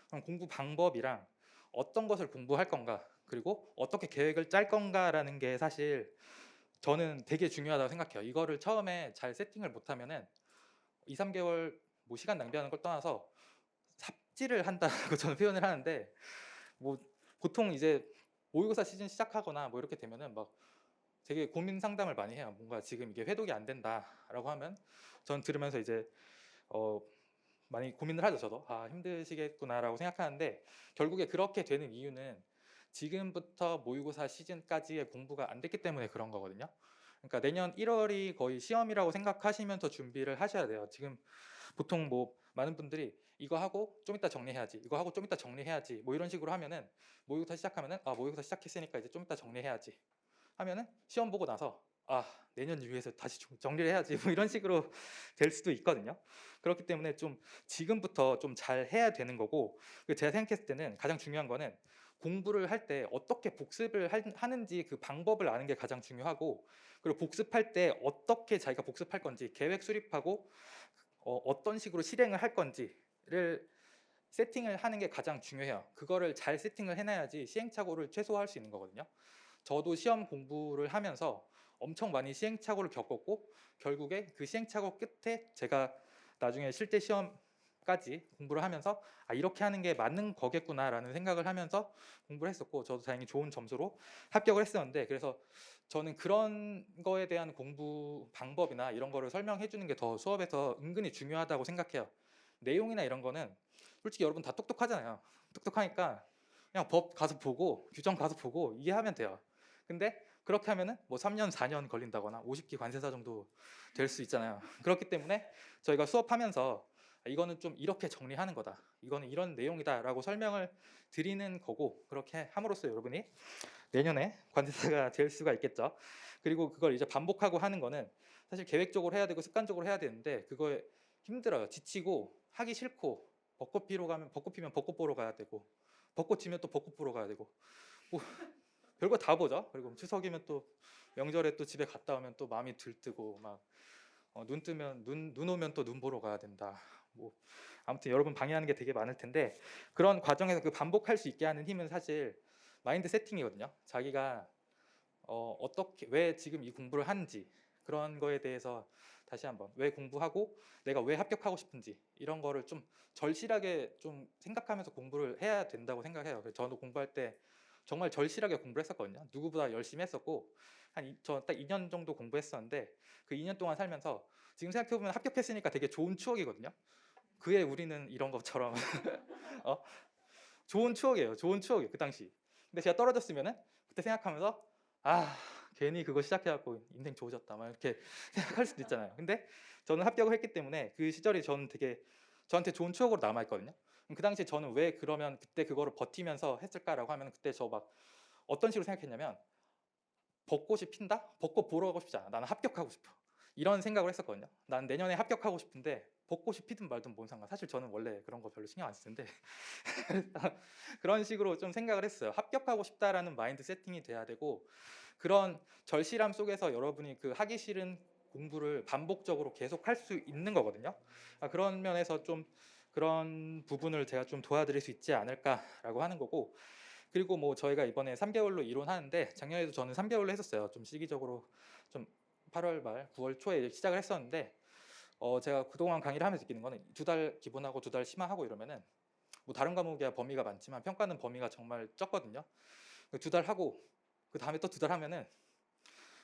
그럼 공부 방법이랑 어떤 것을 공부할 건가 그리고 어떻게 계획을 짤 건가라는 게 사실 저는 되게 중요하다고 생각해요. 이거를 처음에 잘 세팅을 못하면은 2, 3개월 뭐 시간 낭비하는 걸 떠나서 삽질을 한다고 저는 표현을 하는데 뭐 보통 이제 모의고사 시즌 시작하거나 뭐 이렇게 되면은 막 되게 고민 상담을 많이 해요. 뭔가 지금 이게 회독이 안 된다라고 하면 전 들으면서 이제 많이 고민을 하죠. 저도 힘드시겠구나라고 생각하는데 결국에 그렇게 되는 이유는 지금부터 모의고사 시즌까지의 공부가 안 됐기 때문에 그런 거거든요. 그러니까 내년 1월이 거의 시험이라고 생각하시면서 준비를 하셔야 돼요. 지금 보통 뭐 많은 분들이 이거 하고 좀 이따 정리해야지, 이거 하고 좀 이따 정리해야지 뭐 이런 식으로 하면은 모의고사 시작하면은 모의고사 시작했으니까 이제 좀 이따 정리해야지 하면은 시험 보고 나서 내년 위해서 다시 정리를 해야지 뭐 이런 식으로 될 수도 있거든요. 그렇기 때문에 좀 지금부터 좀 잘 해야 되는 거고 제가 생각했을 때는 가장 중요한 거는 공부를 할 때 어떻게 복습을 하는지 그 방법을 아는 게 가장 중요하고 그리고 복습할 때 어떻게 자기가 복습할 건지 계획 수립하고 어떤 식으로 실행을 할 건지를 세팅을 하는 게 가장 중요해요. 그거를 잘 세팅을 해놔야지 시행착오를 최소화할 수 있는 거거든요. 저도 시험 공부를 하면서 엄청 많이 시행착오를 겪었고 결국에 그 시행착오 끝에 제가 나중에 실제 시험까지 공부를 하면서 이렇게 하는 게 맞는 거겠구나라는 생각을 하면서 공부를 했었고 저도 다행히 좋은 점수로 합격을 했었는데 그래서 저는 그런 거에 대한 공부 방법이나 이런 거를 설명해 주는 게 더 수업에서 은근히 중요하다고 생각해요. 내용이나 이런 거는 솔직히 여러분 다 똑똑하잖아요. 똑똑하니까 그냥 법 가서 보고 규정 가서 보고 이해하면 돼요. 근데 그렇게 하면은 뭐 3년, 4년 걸린다거나 50기 관세사 정도 될 수 있잖아요. 그렇기 때문에 저희가 수업하면서 이거는 좀 이렇게 정리하는 거다. 이거는 이런 내용이다라고 설명을 드리는 거고 그렇게 함으로써 여러분이 내년에 관세사가 될 수가 있겠죠. 그리고 그걸 이제 반복하고 하는 거는 사실 계획적으로 해야 되고 습관적으로 해야 되는데 그거에 힘들어요. 지치고 하기 싫고 벚꽃 피러 가면 벚꽃 피면 벚꽃 보러 가야 되고 벚꽃 지면 또 벚꽃 보러 가야 되고 뭐 별거 다 보죠. 그리고 추석이면 또 명절에 또 집에 갔다 오면 또 마음이 들뜨고 막 눈 뜨면 눈 오면 또 눈 보러 가야 된다. 뭐 아무튼 여러분 방해하는 게 되게 많을 텐데 그런 과정에서 그 반복할 수 있게 하는 힘은 사실 마인드 세팅이거든요. 자기가 어떻게 왜 지금 이 공부를 하는지 그런 거에 대해서 다시 한번 왜 공부하고 내가 왜 합격하고 싶은지 이런 거를 좀 절실하게 좀 생각하면서 공부를 해야 된다고 생각해요. 그래서 저도 공부할 때 정말 절실하게 공부를 했었거든요. 누구보다 열심히 했었고 저 딱 2년 정도 공부했었는데 그 2년 동안 살면서 지금 생각해보면 합격했으니까 되게 좋은 추억이거든요. 그의 우리는 이런 것처럼 좋은 추억이에요. 좋은 추억이에요. 그 당시. 근데 제가 떨어졌으면은 그때 생각하면서 괜히 그거 시작해갖고 인생 좋아졌다 막 이렇게 생각할 수도 있잖아요. 근데 저는 합격을 했기 때문에 그 시절이 저는 되게 저한테 좋은 추억으로 남아있거든요. 그 당시에 저는 왜 그러면 그때 그거를 버티면서 했을까라고 하면 그때 저 막 어떤 식으로 생각했냐면 벚꽃이 핀다? 벚꽃 보러 가고 싶지 않아. 나는 합격하고 싶어. 이런 생각을 했었거든요. 난 내년에 합격하고 싶은데 벚꽃이 피든 말든 뭔 상관. 사실 저는 원래 그런 거 별로 신경 안 쓰는데 그런 식으로 좀 생각을 했어요. 합격하고 싶다라는 마인드 세팅이 돼야 되고, 그런 절실함 속에서 여러분이 그 하기 싫은 공부를 반복적으로 계속 할 수 있는 거거든요. 그런 면에서 좀 그런 부분을 제가 좀 도와드릴 수 있지 않을까라고 하는 거고, 그리고 뭐 저희가 이번에 3개월로 이론하는데 작년에도 저는 3개월로 했었어요. 좀 시기적으로 좀 8월 말 9월 초에 시작을 했었는데, 제가 그동안 강의를 하면서 느끼는 거는 2달 기본하고 2달 심화하고 이러면은 뭐 다른 과목이야 범위가 많지만 평가는 범위가 정말 적거든요. 2달 하고 그 다음에 또 2달 하면은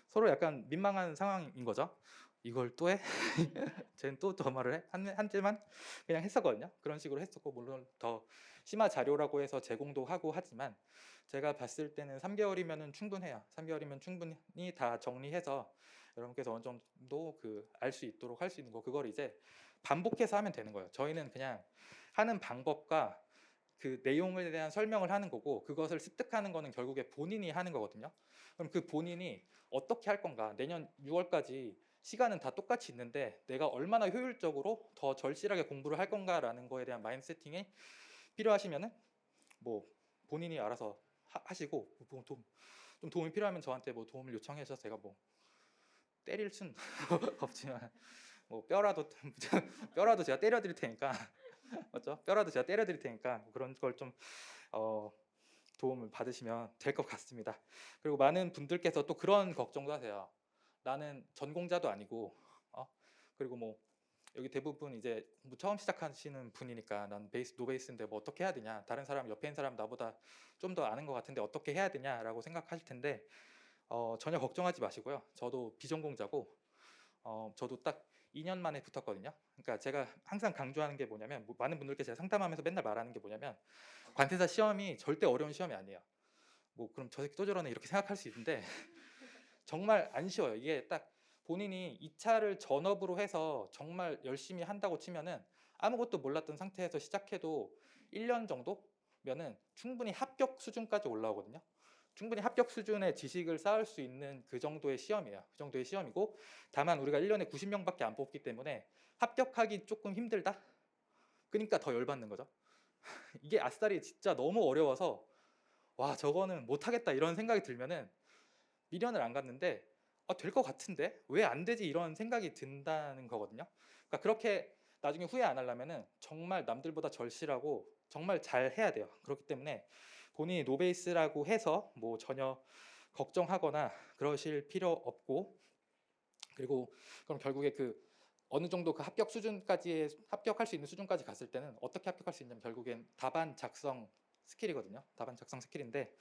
서로 약간 민망한 상황인 거죠. 이걸 또 해? 쟤는 또 저 말을 해? 한지만 그냥 했었거든요. 그런 식으로 했었고, 물론 더 심화 자료라고 해서 제공도 하고 하지만 제가 봤을 때는 3개월이면은 충분해요. 3개월이면 충분히 다 정리해서 여러분께서 어느 정도 그 알 수 있도록 할 수 있는 거, 그걸 이제 반복해서 하면 되는 거예요. 저희는 그냥 하는 방법과 그 내용에 대한 설명을 하는 거고, 그것을 습득하는 거는 결국에 본인이 하는 거거든요. 그럼 그 본인이 어떻게 할 건가, 내년 6월까지 시간은 다 똑같이 있는데 내가 얼마나 효율적으로 더 절실하게 공부를 할 건가라는 거에 대한 마인드 세팅이 필요하시면은 뭐 본인이 알아서 하시고, 뭐 좀 도움이 필요하면 저한테 뭐 도움을 요청해 주셔서 제가 뭐 때릴 순 없지만 뭐 뼈라도 제가 때려 드릴 테니까 맞죠? 뼈라도 제가 때려 드릴 테니까 그런 걸 좀 도움을 받으시면 될 것 같습니다. 그리고 많은 분들께서 또 그런 걱정도 하세요. 나는 전공자도 아니고 그리고 뭐 여기 대부분 이제 공부 처음 시작하시는 분이니까 난 노베이스인데 뭐 어떻게 해야 되냐, 다른 사람 옆에 있는 사람 나보다 좀 더 아는 것 같은데 어떻게 해야 되냐라고 생각하실 텐데, 전혀 걱정하지 마시고요. 저도 비전공자고 저도 딱 2년 만에 붙었거든요. 그러니까 제가 항상 강조하는 게 뭐냐면, 뭐 많은 분들께 제가 상담하면서 맨날 말하는 게 뭐냐면, 관세사 시험이 절대 어려운 시험이 아니에요. 뭐 그럼 저 새끼 또 저러네 이렇게 생각할 수 있는데 정말 안 쉬워요. 이게 딱 본인이 2차를 전업으로 해서 정말 열심히 한다고 치면은 아무것도 몰랐던 상태에서 시작해도 1년 정도면은 충분히 합격 수준까지 올라오거든요. 충분히 합격 수준의 지식을 쌓을 수 있는 그 정도의 시험이에요. 그 정도의 시험이고, 다만 우리가 1년에 90명밖에 안 뽑기 때문에 합격하기 조금 힘들다? 그러니까 더 열받는 거죠. 이게 아싸리 진짜 너무 어려워서 와 저거는 못하겠다 이런 생각이 들면은 미련을 안 갔는데 될 것 같은데 왜 안 되지 이런 생각이 든다는 거거든요. 그러니까 그렇게 나중에 후회 안 하려면은 정말 남들보다 절실하고 정말 잘 해야 돼요. 그렇기 때문에 본인이 노베이스라고 해서 뭐 전혀 걱정하거나 그러실 필요 없고, 그리고 그럼 결국에 그 어느 정도 그 합격할 수 있는 수준까지 갔을 때는 어떻게 합격할 수 있냐면 결국엔 답안 작성 스킬이거든요. 답안 작성 스킬인데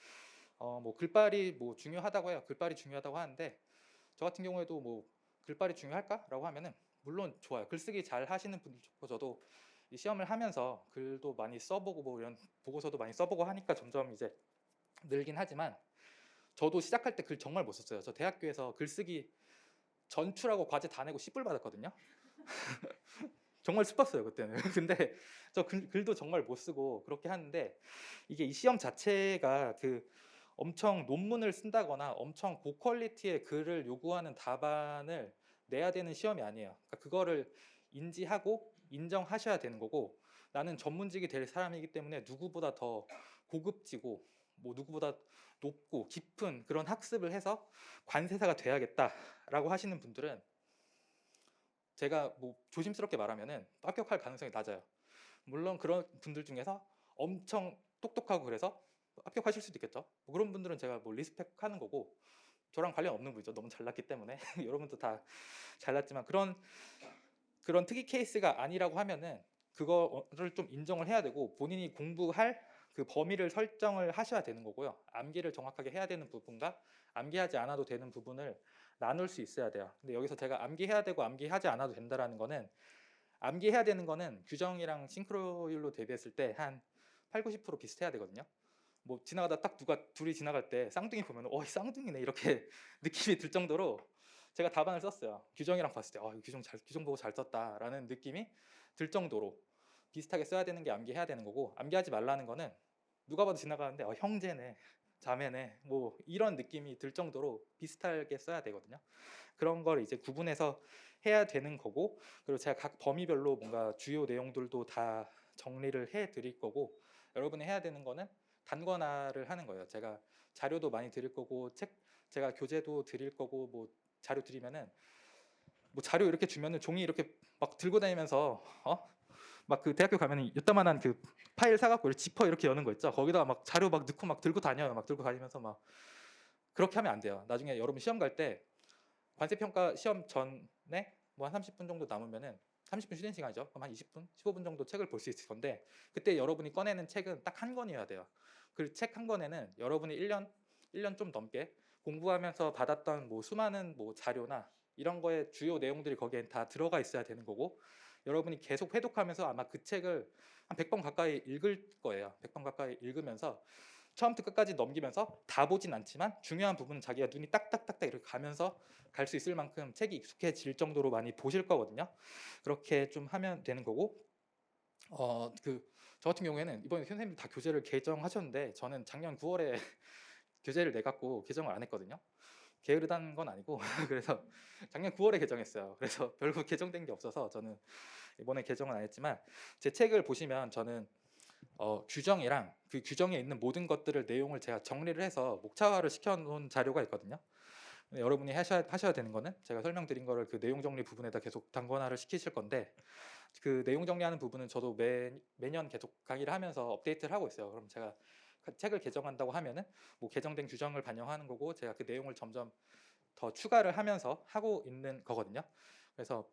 뭐 글빨이 뭐 중요하다고 해요. 글빨이 중요하다고 하는데 저 같은 경우에도 뭐 글빨이 중요할까라고 하면은 물론 좋아요. 글쓰기 잘 하시는 분들 좋고, 저도 이 시험을 하면서 글도 많이 써보고 뭐 이런 보고서도 많이 써보고 하니까 점점 이제 늘긴 하지만 저도 시작할 때 글 정말 못 썼어요. 저 대학교에서 글쓰기 전출하고 과제 다 내고 10불 받았거든요. 정말 슬펐어요 그때는. 근데 저 글도 정말 못 쓰고 그렇게 하는데, 이게 이 시험 자체가 그 엄청 논문을 쓴다거나 엄청 고퀄리티의 글을 요구하는 답안을 내야 되는 시험이 아니에요. 그러니까 그거를 인지하고 인정하셔야 되는 거고, 나는 전문직이 될 사람이기 때문에 누구보다 더 고급지고 뭐 누구보다 높고 깊은 그런 학습을 해서 관세사가 돼야겠다라고 하시는 분들은 제가 뭐 조심스럽게 말하면은 합격할 가능성이 낮아요. 물론 그런 분들 중에서 엄청 똑똑하고 그래서 합격하실 수도 있겠죠. 뭐 그런 분들은 제가 뭐 리스펙하는 거고, 저랑 관련 없는 분이죠. 너무 잘났기 때문에 여러분도 다 잘났지만 그런 특이 케이스가 아니라고 하면은 그거를 좀 인정을 해야 되고, 본인이 공부할 그 범위를 설정을 하셔야 되는 거고요. 암기를 정확하게 해야 되는 부분과 암기하지 않아도 되는 부분을 나눌 수 있어야 돼요. 근데 여기서 제가 암기해야 되고 암기하지 않아도 된다라는 거는, 암기해야 되는 거는 규정이랑 싱크로율로 대비했을 때 한 8, 90% 비슷해야 되거든요. 뭐 지나가다 딱 누가 둘이 지나갈 때 쌍둥이 보면 이 쌍둥이네 이렇게 느낌이 들 정도로 제가 답안을 썼어요. 규정이랑 봤을 때 규정 보고 잘 썼다라는 느낌이 들 정도로 비슷하게 써야 되는 게 암기해야 되는 거고, 암기하지 말라는 거는 누가 봐도 지나가는데 형제네 자매네 뭐 이런 느낌이 들 정도로 비슷하게 써야 되거든요. 그런 걸 이제 구분해서 해야 되는 거고, 그리고 제가 각 범위별로 뭔가 주요 내용들도 다 정리를 해 드릴 거고, 여러분이 해야 되는 거는 단권화를 하는 거예요. 제가 자료도 많이 드릴 거고, 제가 교재도 드릴 거고, 뭐 자료 드리면은 뭐 자료 이렇게 주면은 종이 이렇게 막 들고 다니면서 막 그 대학교 가면은 요따만한 그 파일 사갖고 지퍼 이렇게 여는 거 있죠. 거기다가 막 자료 막 넣고 막 들고 다녀요. 막 들고 다니면서 막 그렇게 하면 안 돼요. 나중에 여러분 시험 갈 때 관세평가 시험 전에 뭐 한 30분 정도 남으면은 30분 쉬는 시간이죠. 그럼 한 20분, 15분 정도 책을 볼 수 있을 건데, 그때 여러분이 꺼내는 책은 딱 한 권이어야 돼요. 그 책 한 권에는 여러분이 1년 좀 넘게 공부하면서 받았던 뭐 수많은 뭐 자료나 이런 거의 주요 내용들이 거기에 다 들어가 있어야 되는 거고, 여러분이 계속 회독하면서 아마 그 책을 한 100번 가까이 읽을 거예요. 100번 가까이 읽으면서 처음부터 끝까지 넘기면서 다 보진 않지만 중요한 부분은 자기가 눈이 딱딱딱딱 이렇게 가면서 갈 수 있을 만큼 책이 익숙해질 정도로 많이 보실 거거든요. 그렇게 좀 하면 되는 거고, 저 같은 경우에는 이번에 선생님들 다 교재를 개정하셨는데 저는 작년 9월에 교재를 내갖고 개정을 안 했거든요. 게으르다는 건 아니고 그래서 작년 9월에 개정했어요. 그래서 별로 개정된 게 없어서 저는 이번에 개정은 안 했지만, 제 책을 보시면 저는 규정이랑 그 규정에 있는 모든 것들을 내용을 제가 정리를 해서 목차화를 시켜놓은 자료가 있거든요. 여러분이 하셔야 되는 거는 제가 설명드린 거를 그 내용 정리 부분에다 계속 단권화를 시키실 건데, 그 내용 정리하는 부분은 저도 매년 계속 강의를 하면서 업데이트를 하고 있어요. 그럼 제가 책을 개정한다고 하면은 뭐 개정된 규정을 반영하는 거고, 제가 그 내용을 점점 더 추가를 하면서 하고 있는 거거든요. 그래서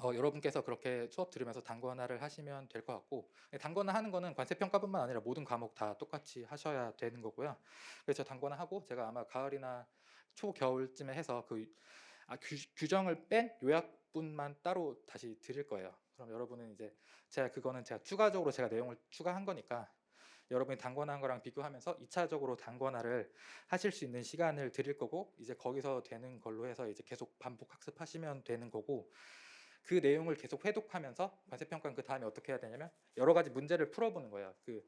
여러분께서 그렇게 수업 들으면서 단권화를 하시면 될 것 같고, 단권화 하는 거는 관세평가뿐만 아니라 모든 과목 다 똑같이 하셔야 되는 거고요. 그래서 단권화 하고 제가 아마 가을이나 초겨울쯤에 해서 규정을 뺀 요약분만 따로 다시 드릴 거예요. 그럼 여러분은 이제 제가 추가적으로 제가 내용을 추가한 거니까 여러분이 단권화한 거랑 비교하면서 2차적으로 단권화를 하실 수 있는 시간을 드릴 거고, 이제 거기서 되는 걸로 해서 이제 계속 반복 학습하시면 되는 거고, 그 내용을 계속 회독하면서 관세평가는 그 다음에 어떻게 해야 되냐면 여러 가지 문제를 풀어보는 거예요. 그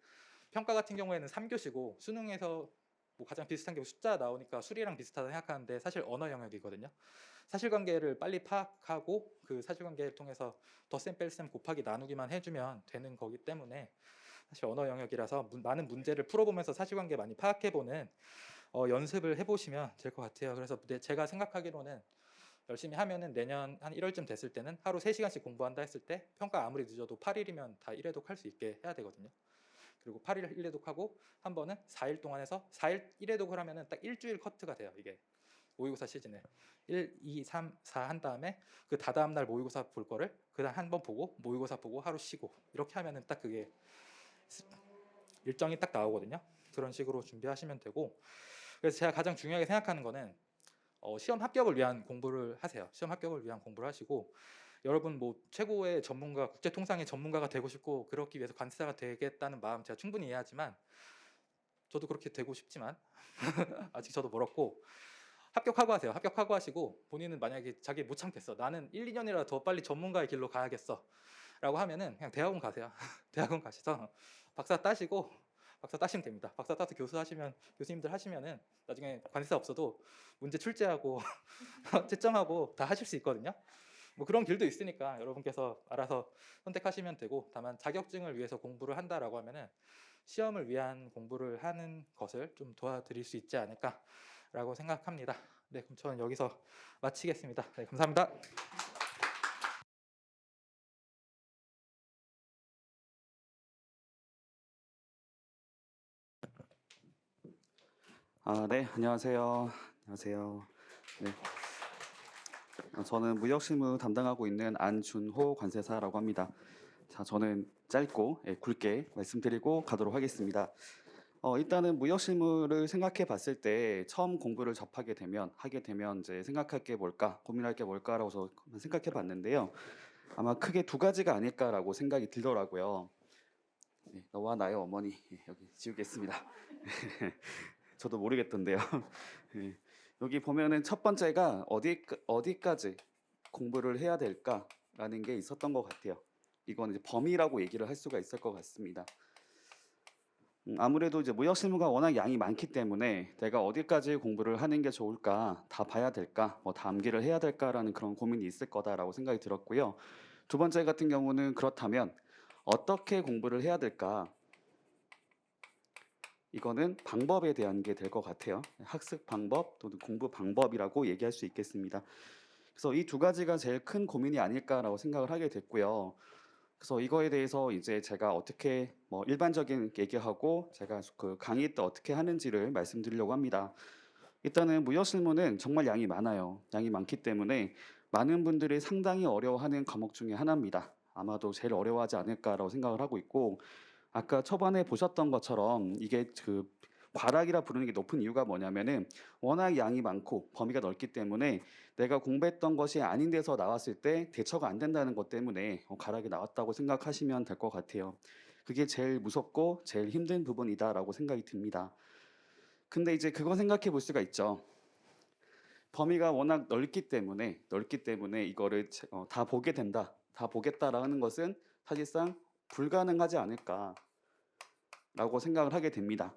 평가 같은 경우에는 3교시고 수능에서 뭐 가장 비슷한 게 숫자 나오니까 수리랑 비슷하다 생각하는데 사실 언어 영역이거든요. 사실관계를 빨리 파악하고 그 사실관계를 통해서 덧셈 뺄셈 곱하기 나누기만 해주면 되는 거기 때문에 사실 언어 영역이라서 많은 문제를 풀어보면서 사실관계 많이 파악해보는 연습을 해보시면 될 것 같아요. 그래서 제가 생각하기로는 열심히 하면은 내년 한 1월쯤 됐을 때는 하루 3시간씩 공부한다 했을 때 평가 아무리 늦어도 8일이면 다 1회독 할 수 있게 해야 되거든요. 그리고 8일 1회독하고 한 번은 4일 동안 해서 4일 1회독을 하면은 딱 일주일 커트가 돼요. 이게 모의고사 시즌에 1, 2, 3, 4 한 다음에 그 다다음 날 모의고사 볼 거를 그다음 한 번 보고 모의고사 보고 하루 쉬고 이렇게 하면은 딱 그게 일정이 딱 나오거든요. 그런 식으로 준비하시면 되고, 그래서 제가 가장 중요하게 생각하는 거는 시험 합격을 위한 공부를 하세요. 시험 합격을 위한 공부를 하시고, 여러분 뭐 최고의 전문가, 국제 통상의 전문가가 되고 싶고 그렇기 위해서 관세사가 되겠다는 마음 제가 충분히 이해하지만, 저도 그렇게 되고 싶지만 아직 저도 멀었고, 합격하고 하세요. 합격하고 하시고 본인은 만약에 자기 못 참겠어, 나는 1, 2년이라도 더 빨리 전문가의 길로 가야겠어 라고 하면은 그냥 대학원 가세요. 대학원 가셔서 박사 따시고, 박사 따시면 됩니다. 박사 따서 교수님들 하시면은 나중에 관세사 없어도 문제 출제하고 채점하고 다 하실 수 있거든요. 뭐 그런 길도 있으니까 여러분께서 알아서 선택하시면 되고, 다만 자격증을 위해서 공부를 한다라고 하면은 시험을 위한 공부를 하는 것을 좀 도와드릴 수 있지 않을까라고 생각합니다. 네, 그럼 저는 여기서 마치겠습니다. 네, 감사합니다. 네, 안녕하세요. 안녕하세요. 네, 저는 무역실무 담당하고 있는 안준호 관세사라고 합니다. 자, 저는 짧고 굵게 말씀드리고 가도록 하겠습니다. 일단은 무역실무를 생각해 봤을 때 처음 공부를 하게 되면 이제 생각할 게 뭘까, 고민할 게 뭘까라고 저 생각해 봤는데요. 아마 크게 두 가지가 아닐까라고 생각이 들더라고요. 네, 너와 나의 어머니, 여기 지우겠습니다. 저도 모르겠던데요. 예, 여기 보면은 첫 번째가 어디까지 공부를 해야 될까라는 게 있었던 것 같아요. 이건 이제 범위라고 얘기를 할 수가 있을 것 같습니다. 아무래도 이제 무역 실무가 워낙 양이 많기 때문에 내가 어디까지 공부를 하는 게 좋을까, 다 봐야 될까, 뭐 다 암기를 해야 될까라는 그런 고민이 있을 거다라고 생각이 들었고요. 두 번째 같은 경우는 그렇다면 어떻게 공부를 해야 될까? 이거는 방법에 대한 게 될 것 같아요. 학습 방법 또는 공부 방법이라고 얘기할 수 있겠습니다. 그래서 이 두 가지가 제일 큰 고민이 아닐까라고 생각을 하게 됐고요. 그래서 이거에 대해서 이제 제가 어떻게 뭐 일반적인 얘기하고 제가 그 강의 때 어떻게 하는지를 말씀드리려고 합니다. 일단은 무역실무는 정말 양이 많아요. 양이 많기 때문에 많은 분들이 상당히 어려워하는 과목 중에 하나입니다. 아마도 제일 어려워하지 않을까라고 생각을 하고 있고, 아까 초반에 보셨던 것처럼 이게 그 과락이라 부르는 게 높은 이유가 뭐냐면은 워낙 양이 많고 범위가 넓기 때문에 내가 공부했던 것이 아닌 데서 나왔을 때 대처가 안 된다는 것 때문에 과락이 나왔다고 생각하시면 될 것 같아요. 그게 제일 무섭고 제일 힘든 부분이다라고 생각이 듭니다. 근데 이제 그거 생각해 볼 수가 있죠. 범위가 워낙 넓기 때문에 이거를 다 보게 된다, 다 보겠다라는 것은 사실상 불가능하지 않을까라고 생각을 하게 됩니다.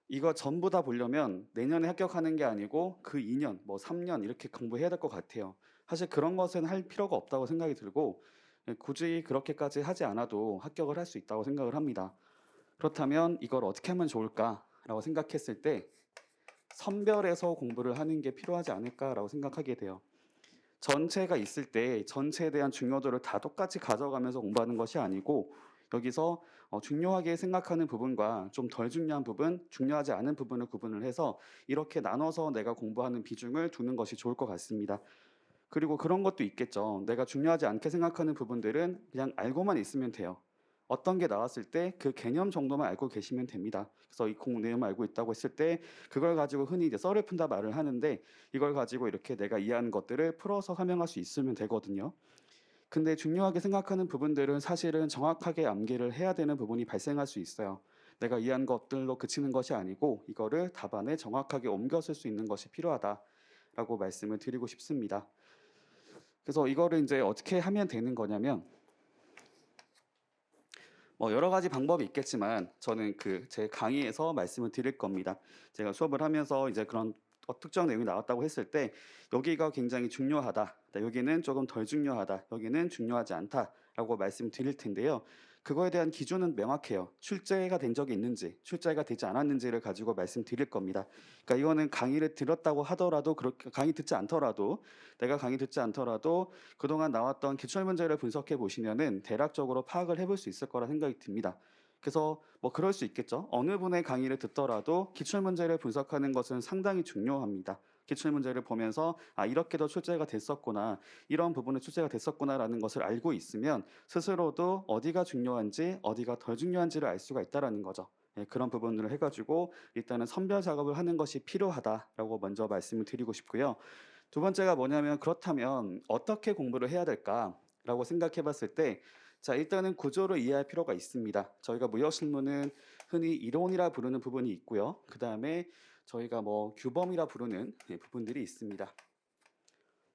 이거 전부 다 보려면 내년에 합격하는 게 아니고 그 2년, 뭐 3년 이렇게 공부해야 될 것 같아요. 사실 그런 것은 할 필요가 없다고 생각이 들고 굳이 그렇게까지 하지 않아도 합격을 할 수 있다고 생각을 합니다. 그렇다면 이걸 어떻게 하면 좋을까라고 생각했을 때 선별해서 공부를 하는 게 필요하지 않을까라고 생각하게 돼요. 전체가 있을 때 전체에 대한 중요도를 다 똑같이 가져가면서 공부하는 것이 아니고 여기서 중요하게 생각하는 부분과 좀 덜 중요한 부분, 중요하지 않은 부분을 구분을 해서 이렇게 나눠서 내가 공부하는 비중을 두는 것이 좋을 것 같습니다. 그리고 그런 것도 있겠죠. 내가 중요하지 않게 생각하는 부분들은 그냥 알고만 있으면 돼요. 어떤 게 나왔을 때 그 개념 정도만 알고 계시면 됩니다. 그래서 이 공 내용을 알고 있다고 했을 때 그걸 가지고 흔히 이제 썰을 푼다 말을 하는데 이걸 가지고 이렇게 내가 이해하는 것들을 풀어서 설명할 수 있으면 되거든요. 근데 중요하게 생각하는 부분들은 사실은 정확하게 암기를 해야 되는 부분이 발생할 수 있어요. 내가 이해한 것들로 그치는 것이 아니고 이거를 답안에 정확하게 옮겨 쓸 수 있는 것이 필요하다라고 말씀을 드리고 싶습니다. 그래서 이거를 이제 어떻게 하면 되는 거냐면 뭐 여러 가지 방법이 있겠지만 저는 그 제 강의에서 말씀을 드릴 겁니다. 제가 수업을 하면서 이제 그런 특정 내용이 나왔다고 했을 때 여기가 굉장히 중요하다, 여기는 조금 덜 중요하다, 여기는 중요하지 않다라고 말씀드릴 텐데요. 그거에 대한 기준은 명확해요. 출제가 된 적이 있는지, 출제가 되지 않았는지를 가지고 말씀드릴 겁니다. 그러니까 이거는 강의를 들었다고 하더라도 그렇게 강의 듣지 않더라도 내가 강의 듣지 않더라도 그동안 나왔던 기출 문제를 분석해 보시면은 대략적으로 파악을 해볼 수 있을 거라 생각이 듭니다. 그래서 뭐 그럴 수 있겠죠. 어느 분의 강의를 듣더라도 기출 문제를 분석하는 것은 상당히 중요합니다. 기출 문제를 보면서 아 이렇게도 출제가 됐었구나, 이런 부분은 출제가 됐었구나라는 것을 알고 있으면 스스로도 어디가 중요한지 어디가 덜 중요한지를 알 수가 있다라는 거죠. 그런 부분을 해가지고 일단은 선별 작업을 하는 것이 필요하다라고 먼저 말씀을 드리고 싶고요. 두 번째가 뭐냐면 그렇다면 어떻게 공부를 해야 될까라고 생각해 봤을 때 자, 일단은 구조를 이해할 필요가 있습니다. 저희가 무역실무는 흔히 이론이라 부르는 부분이 있고요. 그 다음에 저희가 뭐 규범이라 부르는 부분들이 있습니다.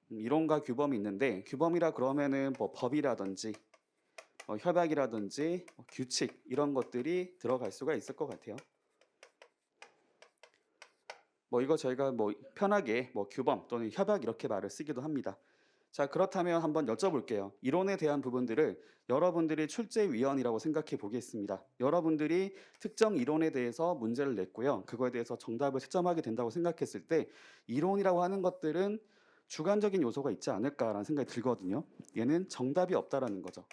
이론과 규범이 있는데 규범이라 그러면은 뭐 법이라든지 협약이라든지 규칙 이런 것들이 들어갈 수가 있을 것 같아요. 뭐 이거 저희가 뭐 편하게 뭐 규범 또는 협약 이렇게 말을 쓰기도 합니다. 자, 그렇다면 한번 여쭤볼게요. 이론에 대한 부분들을 여러분들이 출제위원이라고 생각해 보겠습니다. 여러분들이 특정 이론에 대해서 문제를 냈고요. 그거에 대해서 정답을 채점하게 된다고 생각했을 때 이론이라고 하는 것들은 주관적인 요소가 있지 않을까라는 생각이 들거든요. 얘는 정답이 없다라는 거죠.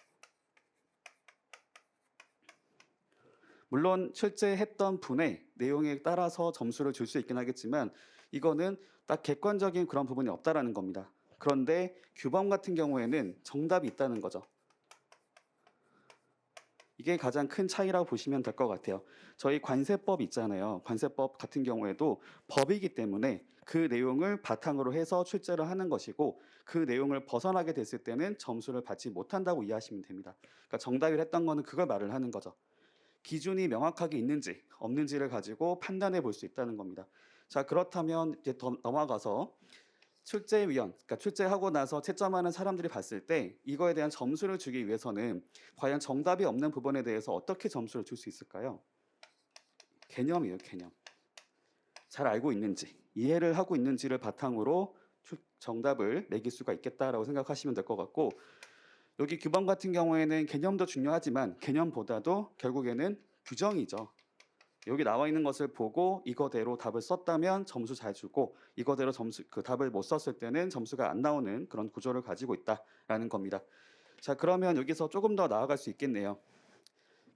물론 출제했던 분의 내용에 따라서 점수를 줄 수 있긴 하겠지만 이거는 딱 객관적인 그런 부분이 없다라는 겁니다. 그런데 규범 같은 경우에는 정답이 있다는 거죠. 이게 가장 큰 차이라고 보시면 될 것 같아요. 저희 관세법 있잖아요. 관세법 같은 경우에도 법이기 때문에 그 내용을 바탕으로 해서 출제를 하는 것이고 그 내용을 벗어나게 됐을 때는 점수를 받지 못한다고 이해하시면 됩니다. 그러니까 정답을 했던 거는 그걸 말을 하는 거죠. 기준이 명확하게 있는지 없는지를 가지고 판단해 볼 수 있다는 겁니다. 자, 그렇다면 이제 더 넘어가서 출제위원, 그러니까 출제하고 나서 채점하는 사람들이 봤을 때 이거에 대한 점수를 주기 위해서는 과연 정답이 없는 부분에 대해서 어떻게 점수를 줄 수 있을까요? 개념이에요, 개념. 잘 알고 있는지, 이해를 하고 있는지를 바탕으로 정답을 매길 수가 있겠다라고 생각하시면 될 것 같고, 여기 규범 같은 경우에는 개념도 중요하지만 개념보다도 결국에는 규정이죠. 여기 나와 있는 것을 보고 이거대로 답을 썼다면 점수 잘 주고, 이거대로 답을 못 썼을 때는 점수가 안 나오는 그런 구조를 가지고 있다라는 겁니다. 자, 그러면 여기서 조금 더 나아갈 수 있겠네요.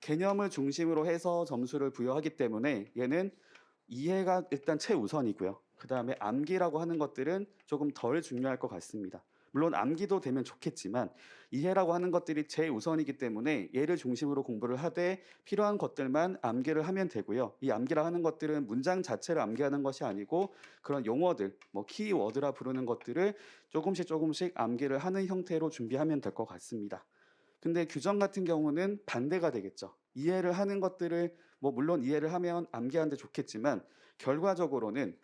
개념을 중심으로 해서 점수를 부여하기 때문에 얘는 이해가 일단 최우선이고요. 그 다음에 암기라고 하는 것들은 조금 덜 중요할 것 같습니다. 물론 암기도 되면 좋겠지만 이해라고 하는 것들이 제우선이기 때문에 얘를 중심으로 공부를 하되 필요한 것들만 암기를 하면 되고요. 이 암기라 하는 것들은 문장 자체를 암기하는 것이 아니고 그런 용어들, 뭐 키워드라 부르는 것들을 조금씩 암기를 하는 형태로 준비하면 될 것 같습니다. 근데 규정 같은 경우는 반대가 되겠죠. 이해를 하는 것들을 물론 이해를 하면 암기하는데 좋겠지만 결과적으로는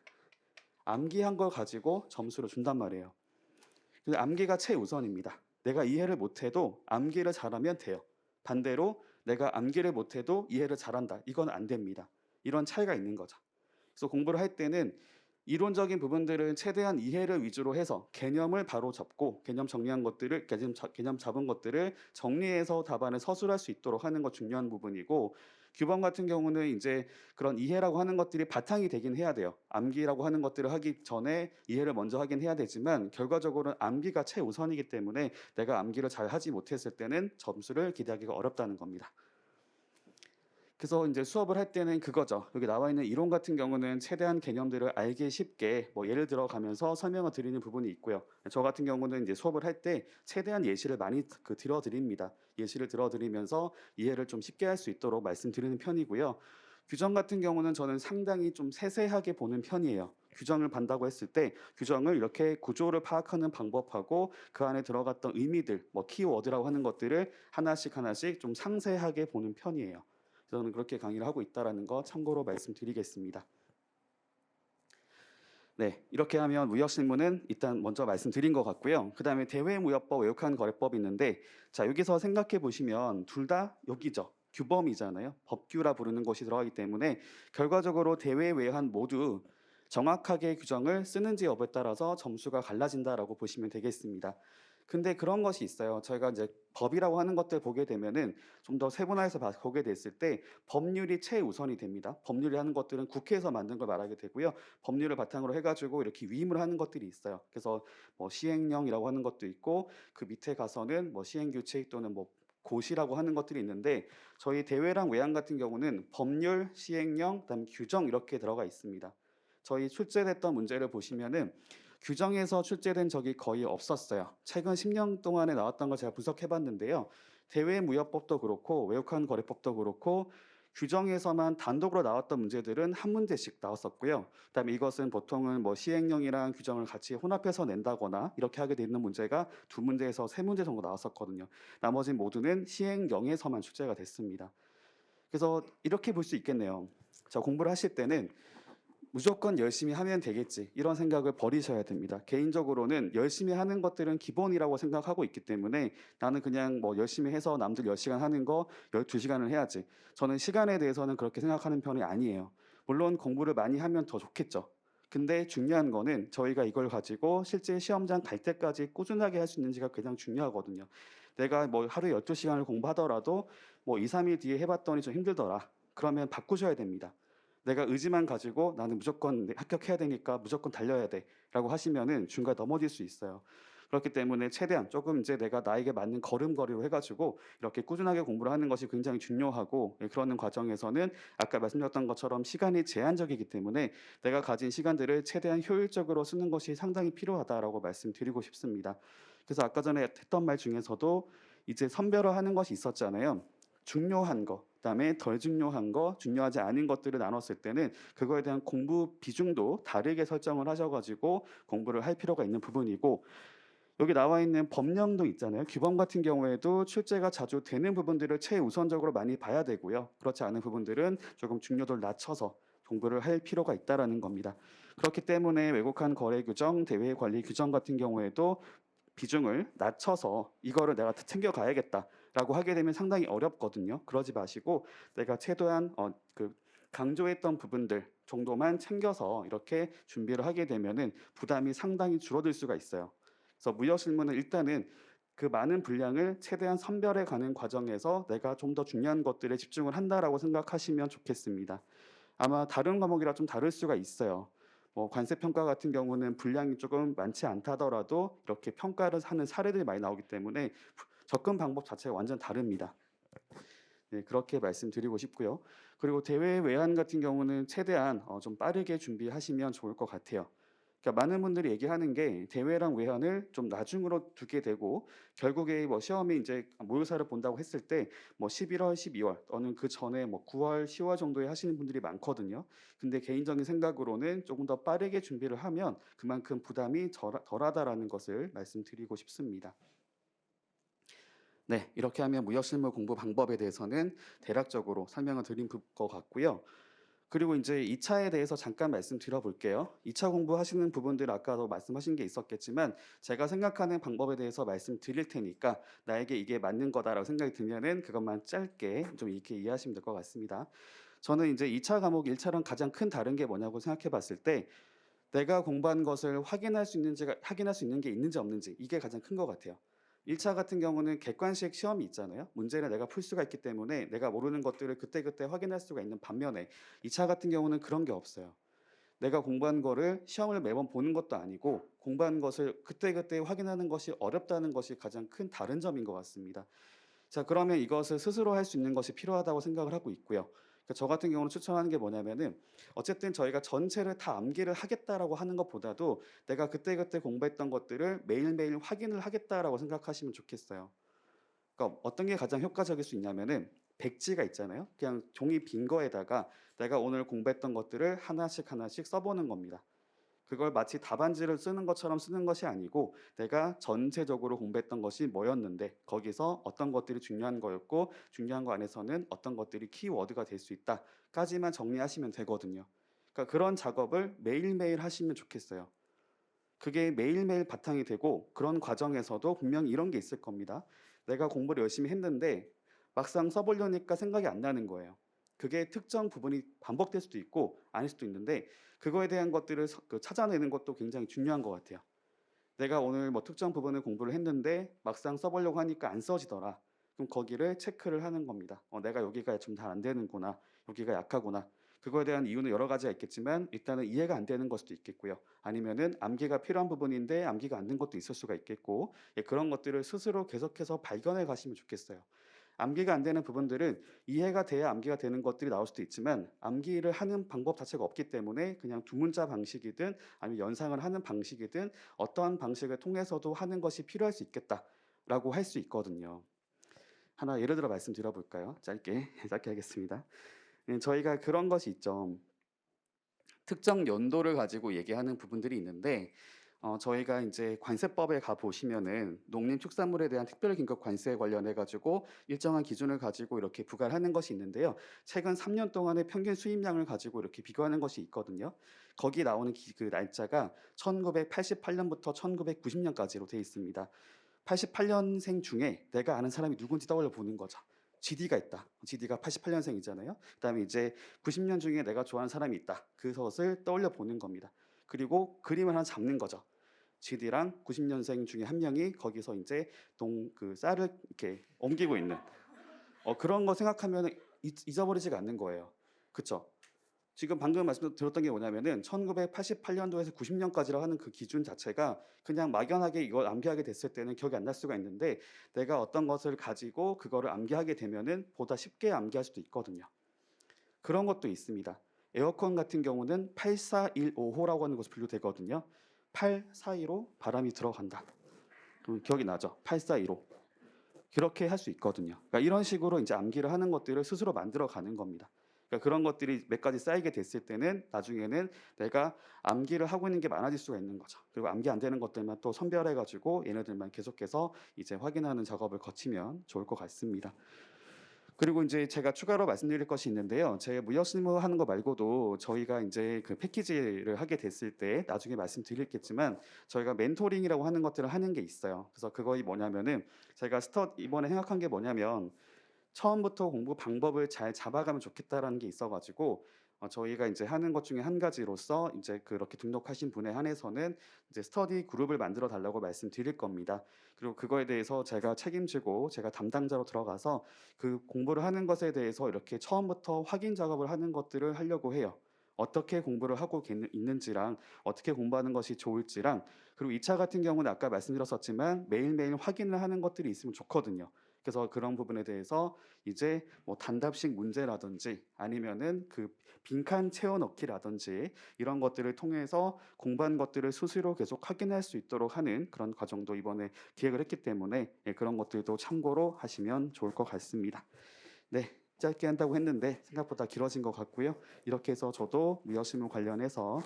암기한 걸 가지고 점수를 준단 말이에요. 그래서 암기가 최우선입니다. 내가 이해를 못해도 암기를 잘하면 돼요. 반대로 내가 암기를 못해도 이해를 잘한다. 이건 안 됩니다. 이런 차이가 있는 거죠. 그래서 공부를 할 때는 이론적인 부분들은 최대한 이해를 위주로 해서 개념을 바로 잡고 개념 정리한 것들을 개념 잡은 것들을 정리해서 답안을 서술할 수 있도록 하는 것 중요한 부분이고, 규범 같은 경우는 이제 그런 이해라고 하는 것들이 바탕이 되긴 해야 돼요. 암기라고 하는 것들을 하기 전에 이해를 먼저 하긴 해야 되지만 결과적으로는 암기가 최우선이기 때문에 내가 암기를 잘 하지 못했을 때는 점수를 기대하기가 어렵다는 겁니다. 그래서 이제 수업을 할 때는 그거죠. 여기 나와 있는 이론 같은 경우는 최대한 개념들을 알기 쉽게 예를 들어가면서 설명을 드리는 부분이 있고요. 저 같은 경우는 이제 수업을 할 때 최대한 예시를 많이 들어드립니다. 예시를 들어드리면서 이해를 좀 쉽게 할 수 있도록 말씀드리는 편이고요. 규정 같은 경우는 저는 상당히 좀 세세하게 보는 편이에요. 규정을 반다고 했을 때 규정을 이렇게 구조를 파악하는 방법하고 그 안에 들어갔던 의미들, 키워드라고 하는 것들을 하나씩 좀 상세하게 보는 편이에요. 저는 그렇게 강의를 하고 있다는 거 참고로 말씀드리겠습니다. 네, 이렇게 하면 무역실무는 일단 먼저 말씀드린 것 같고요. 그 다음에 대외무역법, 외국한 거래법이 있는데, 자, 여기서 생각해 보시면 둘 다 여기죠. 규범이잖아요. 법규라 부르는 것이 들어가기 때문에 결과적으로 대외, 외환 모두 정확하게 규정을 쓰는지 여부에 따라서 점수가 갈라진다라고 보시면 되겠습니다. 근데 그런 것이 있어요. 저희가 이제 법이라고 하는 것들 보게 되면은 좀 더 세분화해서 보게 됐을 때 법률이 최우선이 됩니다. 법률이 하는 것들은 국회에서 만든 걸 말하게 되고요. 법률을 바탕으로 해가지고 이렇게 위임을 하는 것들이 있어요. 그래서 시행령이라고 하는 것도 있고 그 밑에 가서는 시행규칙 또는 고시라고 하는 것들이 있는데 저희 대외랑 외환 같은 경우는 법률, 시행령, 그다음 규정 이렇게 들어가 있습니다. 저희 출제됐던 문제를 보시면은 규정에서 출제된 적이 거의 없었어요. 최근 10년 동안에 나왔던 걸 제가 분석해봤는데요. 대외무역법도 그렇고 외국한 거래법도 그렇고 규정에서만 단독으로 나왔던 문제들은 한 문제씩 나왔었고요. 그다음에 이것은 보통은 시행령이랑 규정을 같이 혼합해서 낸다거나 이렇게 하게 돼 있는 문제가 2문제에서 3문제 정도 나왔었거든요. 나머지 모두는 시행령에서만 출제가 됐습니다. 그래서 이렇게 볼 수 있겠네요. 자, 공부를 하실 때는 무조건 열심히 하면 되겠지 이런 생각을 버리셔야 됩니다. 개인적으로는 열심히 하는 것들은 기본이라고 생각하고 있기 때문에 나는 그냥 열심히 해서 남들 10시간 하는 거 12시간을 해야지. 저는 시간에 대해서는 그렇게 생각하는 편이 아니에요. 물론 공부를 많이 하면 더 좋겠죠. 근데 중요한 거는 저희가 이걸 가지고 실제 시험장 갈 때까지 꾸준하게 할 수 있는지가 가장 중요하거든요. 내가 하루에 12시간을 공부하더라도 2, 3일 뒤에 해봤더니 좀 힘들더라. 그러면 바꾸셔야 됩니다. 내가 의지만 가지고 나는 무조건 합격해야 되니까 무조건 달려야 돼 라고 하시면은 중간에 넘어질 수 있어요. 그렇기 때문에 최대한 조금 이제 내가 나에게 맞는 걸음걸이로 해가지고 이렇게 꾸준하게 공부를 하는 것이 굉장히 중요하고, 그러는 과정에서는 아까 말씀드렸던 것처럼 시간이 제한적이기 때문에 내가 가진 시간들을 최대한 효율적으로 쓰는 것이 상당히 필요하다라고 말씀드리고 싶습니다. 그래서 아까 전에 했던 말 중에서도 이제 선별화하는 것이 있었잖아요. 중요한 거, 그다음에 덜 중요한 거, 중요하지 않은 것들을 나눴을 때는 그거에 대한 공부 비중도 다르게 설정을 하셔가지고 공부를 할 필요가 있는 부분이고, 여기 나와 있는 법령도 있잖아요. 규범 같은 경우에도 출제가 자주 되는 부분들을 최우선적으로 많이 봐야 되고요. 그렇지 않은 부분들은 조금 중요도를 낮춰서 공부를 할 필요가 있다라는 겁니다. 그렇기 때문에 외국한 거래 규정, 대외 관리 규정 같은 경우에도 비중을 낮춰서 이거를 내가 챙겨가야겠다라고 하게 되면 상당히 어렵거든요. 그러지 마시고 내가 최대한 강조했던 부분들 정도만 챙겨서 이렇게 준비를 하게 되면은 부담이 상당히 줄어들 수가 있어요. 그래서 무역 실무는 일단은 그 많은 분량을 최대한 선별해 가는 과정에서 내가 좀 더 중요한 것들에 집중을 한다라고 생각하시면 좋겠습니다. 아마 다른 과목이랑 좀 다를 수가 있어요. 뭐 관세 평가 같은 경우는 분량이 조금 많지 않다더라도 이렇게 평가를 하는 사례들이 많이 나오기 때문에 접근 방법 자체가 완전 다릅니다. 네, 그렇게 말씀드리고 싶고요. 그리고 대외 외환 같은 경우는 최대한 좀 빠르게 준비하시면 좋을 것 같아요. 그러니까 많은 분들이 얘기하는 게 대외랑 외환을 좀 나중으로 두게 되고 결국에 뭐 시험이 이제 모의사를 본다고 했을 때 뭐 11월, 12월 또는 그 전에 뭐 9월, 10월 정도에 하시는 분들이 많거든요. 근데 개인적인 생각으로는 조금 더 빠르게 준비를 하면 그만큼 부담이 덜하다라는 것을 말씀드리고 싶습니다. 네, 이렇게 하면 무역실무 공부 방법에 대해서는 대략적으로 설명을 드린 것 같고요. 그리고 이제 2차에 대해서 잠깐 말씀드려 볼게요. 2차 공부하시는 부분들 아까도 말씀하신 게 있었겠지만 제가 생각하는 방법에 대해서 말씀드릴 테니까 나에게 이게 맞는 거다라고 생각이 들면은 그것만 짧게 좀 이렇게 이해하시면 될 것 같습니다. 저는 이제 2차 과목 1차랑 가장 큰 다른 게 뭐냐고 생각해 봤을 때 내가 공부한 것을 확인할 수 있는 게 있는지 없는지 이게 가장 큰 것 같아요. 1차 같은 경우는 객관식 시험이 있잖아요. 문제를 내가 풀 수가 있기 때문에 내가 모르는 것들을 그때그때 확인할 수가 있는 반면에 2차 같은 경우는 그런 게 없어요. 내가 공부한 거를 시험을 매번 보는 것도 아니고 공부한 것을 그때그때 확인하는 것이 어렵다는 것이 가장 큰 다른 점인 것 같습니다. 자, 그러면 이것을 스스로 할 수 있는 것이 필요하다고 생각을 하고 있고요. 그러니까 저 같은 경우는 추천하는 게 뭐냐면은 어쨌든 저희가 전체를 다 암기를 하겠다라고 하는 것보다도 내가 그때그때 공부했던 것들을 매일매일 확인을 하겠다라고 생각하시면 좋겠어요. 그러니까 어떤 게 가장 효과적일 수 있냐면은 백지가 있잖아요. 그냥 종이 빈 거에다가 내가 오늘 공부했던 것들을 하나씩 하나씩 써보는 겁니다. 그걸 마치 답안지를 쓰는 것처럼 쓰는 것이 아니고 내가 전체적으로 공부했던 것이 뭐였는데 거기서 어떤 것들이 중요한 거였고 중요한 거 안에서는 어떤 것들이 키워드가 될 수 있다까지만 정리하시면 되거든요. 그러니까 그런 작업을 매일매일 하시면 좋겠어요. 그게 매일매일 바탕이 되고 그런 과정에서도 분명히 이런 게 있을 겁니다. 내가 공부를 열심히 했는데 막상 써보려니까 생각이 안 나는 거예요. 그게 특정 부분이 반복될 수도 있고 아닐 수도 있는데 그거에 대한 것들을 찾아내는 것도 굉장히 중요한 것 같아요. 내가 오늘 뭐 특정 부분을 공부를 했는데 막상 써보려고 하니까 안 써지더라. 그럼 거기를 체크를 하는 겁니다. 내가 여기가 좀 잘 안 되는구나. 여기가 약하구나. 그거에 대한 이유는 여러 가지가 있겠지만 일단은 이해가 안 되는 걸 수도 있겠고요. 아니면은 암기가 필요한 부분인데 암기가 안 된 것도 있을 수가 있겠고 그런 것들을 스스로 계속해서 발견해 가시면 좋겠어요. 암기가 안 되는 부분들은 이해가 돼야 암기가 되는 것들이 나올 수도 있지만 암기를 하는 방법 자체가 없기 때문에 그냥 두 문자 방식이든 아니면 연상을 하는 방식이든 어떠한 방식을 통해서도 하는 것이 필요할 수 있겠다라고 할 수 있거든요. 하나 예를 들어 말씀드려 볼까요? 짧게 하겠습니다. 저희가 그런 것이 있죠. 특정 연도를 가지고 얘기하는 부분들이 있는데 저희가 이제 관세법에 가 보시면은 농림축산물에 대한 특별긴급 관세에 관련해 가지고 일정한 기준을 가지고 이렇게 부과를 하는 것이 있는데요. 최근 3년 동안의 평균 수입량을 가지고 이렇게 비교하는 것이 있거든요. 거기 나오는 그 날짜가 1988년부터 1990년까지로 되어 있습니다. 88년생 중에 내가 아는 사람이 누군지 떠올려 보는 거죠. GD가 있다. GD가 88년생이잖아요. 그다음에 이제 90년 중에 내가 좋아하는 사람이 있다. 그것을 떠올려 보는 겁니다. 그리고 그림을 하나 잡는 거죠. GD랑 90년생 중에 한 명이 거기서 이제 그 쌀을 이렇게 옮기고 있는 그런 거 생각하면 잊어버리지가 않는 거예요. 그렇죠? 지금 방금 말씀드렸던 게 뭐냐면은 1988년도에서 90년까지라고 하는 그 기준 자체가 그냥 막연하게 이걸 암기하게 됐을 때는 기억이 안 날 수가 있는데 내가 어떤 것을 가지고 그거를 암기하게 되면은 보다 쉽게 암기할 수도 있거든요. 그런 것도 있습니다. 에어컨 같은 경우는 8415호라고 하는 것으로 분류되거든요. 8415 바람이 들어간다. 그럼 기억이 나죠? 8415. 그렇게 할 수 있거든요. 그러니까 이런 식으로 이제 암기를 하는 것들을 스스로 만들어 가는 겁니다. 그러니까 그런 것들이 몇 가지 쌓이게 됐을 때는 나중에는 내가 암기를 하고 있는 게 많아질 수가 있는 거죠. 그리고 암기 안 되는 것들만 또 선별해 가지고 얘네들만 계속해서 이제 확인하는 작업을 거치면 좋을 것 같습니다. 그리고 이제 제가 추가로 말씀드릴 것이 있는데요. 제 무역실무 하는 거 말고도 저희가 이제 그 패키지를 하게 됐을 때 나중에 말씀드리겠지만 저희가 멘토링이라고 하는 것들을 하는 게 있어요. 그래서 그거이 뭐냐면은 제가 이번에 생각한 게 뭐냐면 처음부터 공부 방법을 잘 잡아가면 좋겠다라는 게 있어가지고 저희가 이제 하는 것 중에 한 가지로서 이제 그렇게 등록하신 분에 한해서는 이제 스터디 그룹을 만들어 달라고 말씀드릴 겁니다. 그리고 그거에 대해서 제가 책임지고 제가 담당자로 들어가서 그 공부를 하는 것에 대해서 이렇게 처음부터 확인 작업을 하는 것들을 하려고 해요. 어떻게 공부를 하고 있는지랑 어떻게 공부하는 것이 좋을지랑, 그리고 2차 같은 경우는 아까 말씀드렸었지만 매일매일 확인을 하는 것들이 있으면 좋거든요. 그래서 그런 부분에 대해서 이제 뭐 단답식 문제라든지 아니면은 그 빈칸 채워 넣기라든지 이런 것들을 통해서 공부한 것들을 수시로 계속 확인할 수 있도록 하는 그런 과정도 이번에 기획을 했기 때문에 그런 것들도 참고로 하시면 좋을 것 같습니다. 네, 짧게 한다고 했는데 생각보다 길어진 것 같고요. 이렇게 해서 저도 무역실무 관련해서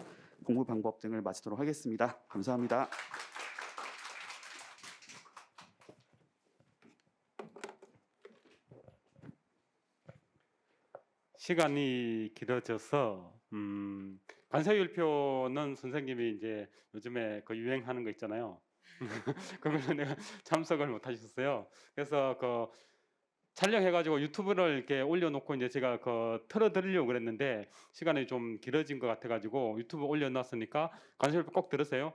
공부 방법 등을 마치도록 하겠습니다. 감사합니다. 시간이 길어져서 관세율표는 선생님이 이제 요즘에 그 유행하는 거 있잖아요. 그거는 내가 참석을 못 하셨어요. 그래서 그 촬영해가지고 유튜브를 이렇게 올려놓고 이제 제가 그 틀어드리려고 그랬는데 시간이 좀 길어진 것 같아가지고 유튜브 올려놨으니까 관세율표 꼭 들으세요.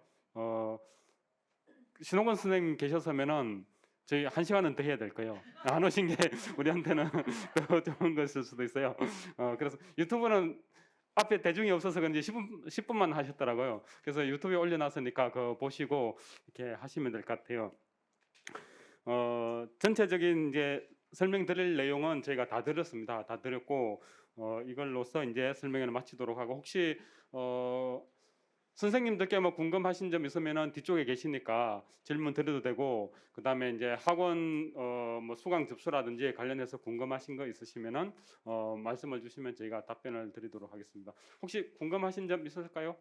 신홍건 선생님 계셨으면은 저희 1시간은 더 해야 될 거예요. 안 오신 게 우리한테는 더 좋은 것일 수도 있어요. 그래서 유튜브는 앞에 대중이 없어서 그런지 10분만 하셨더라고요. 그래서 유튜브에 올려놨으니까 그거 보시고 이렇게 하시면 될 것 같아요. 전체적인 이제 설명드릴 내용은 저희가 다 드렸습니다. 다 드렸고 이걸로써 이제 설명을 마치도록 하고, 혹시 선생님들께 뭐 궁금하신 점 있으면은 뒤쪽에 계시니까 질문 드려도 되고, 그다음에 이제 학원 뭐 수강 접수라든지 관련해서 궁금하신 거 있으시면은 말씀을 주시면 저희가 답변을 드리도록 하겠습니다. 혹시 궁금하신 점 있으실까요?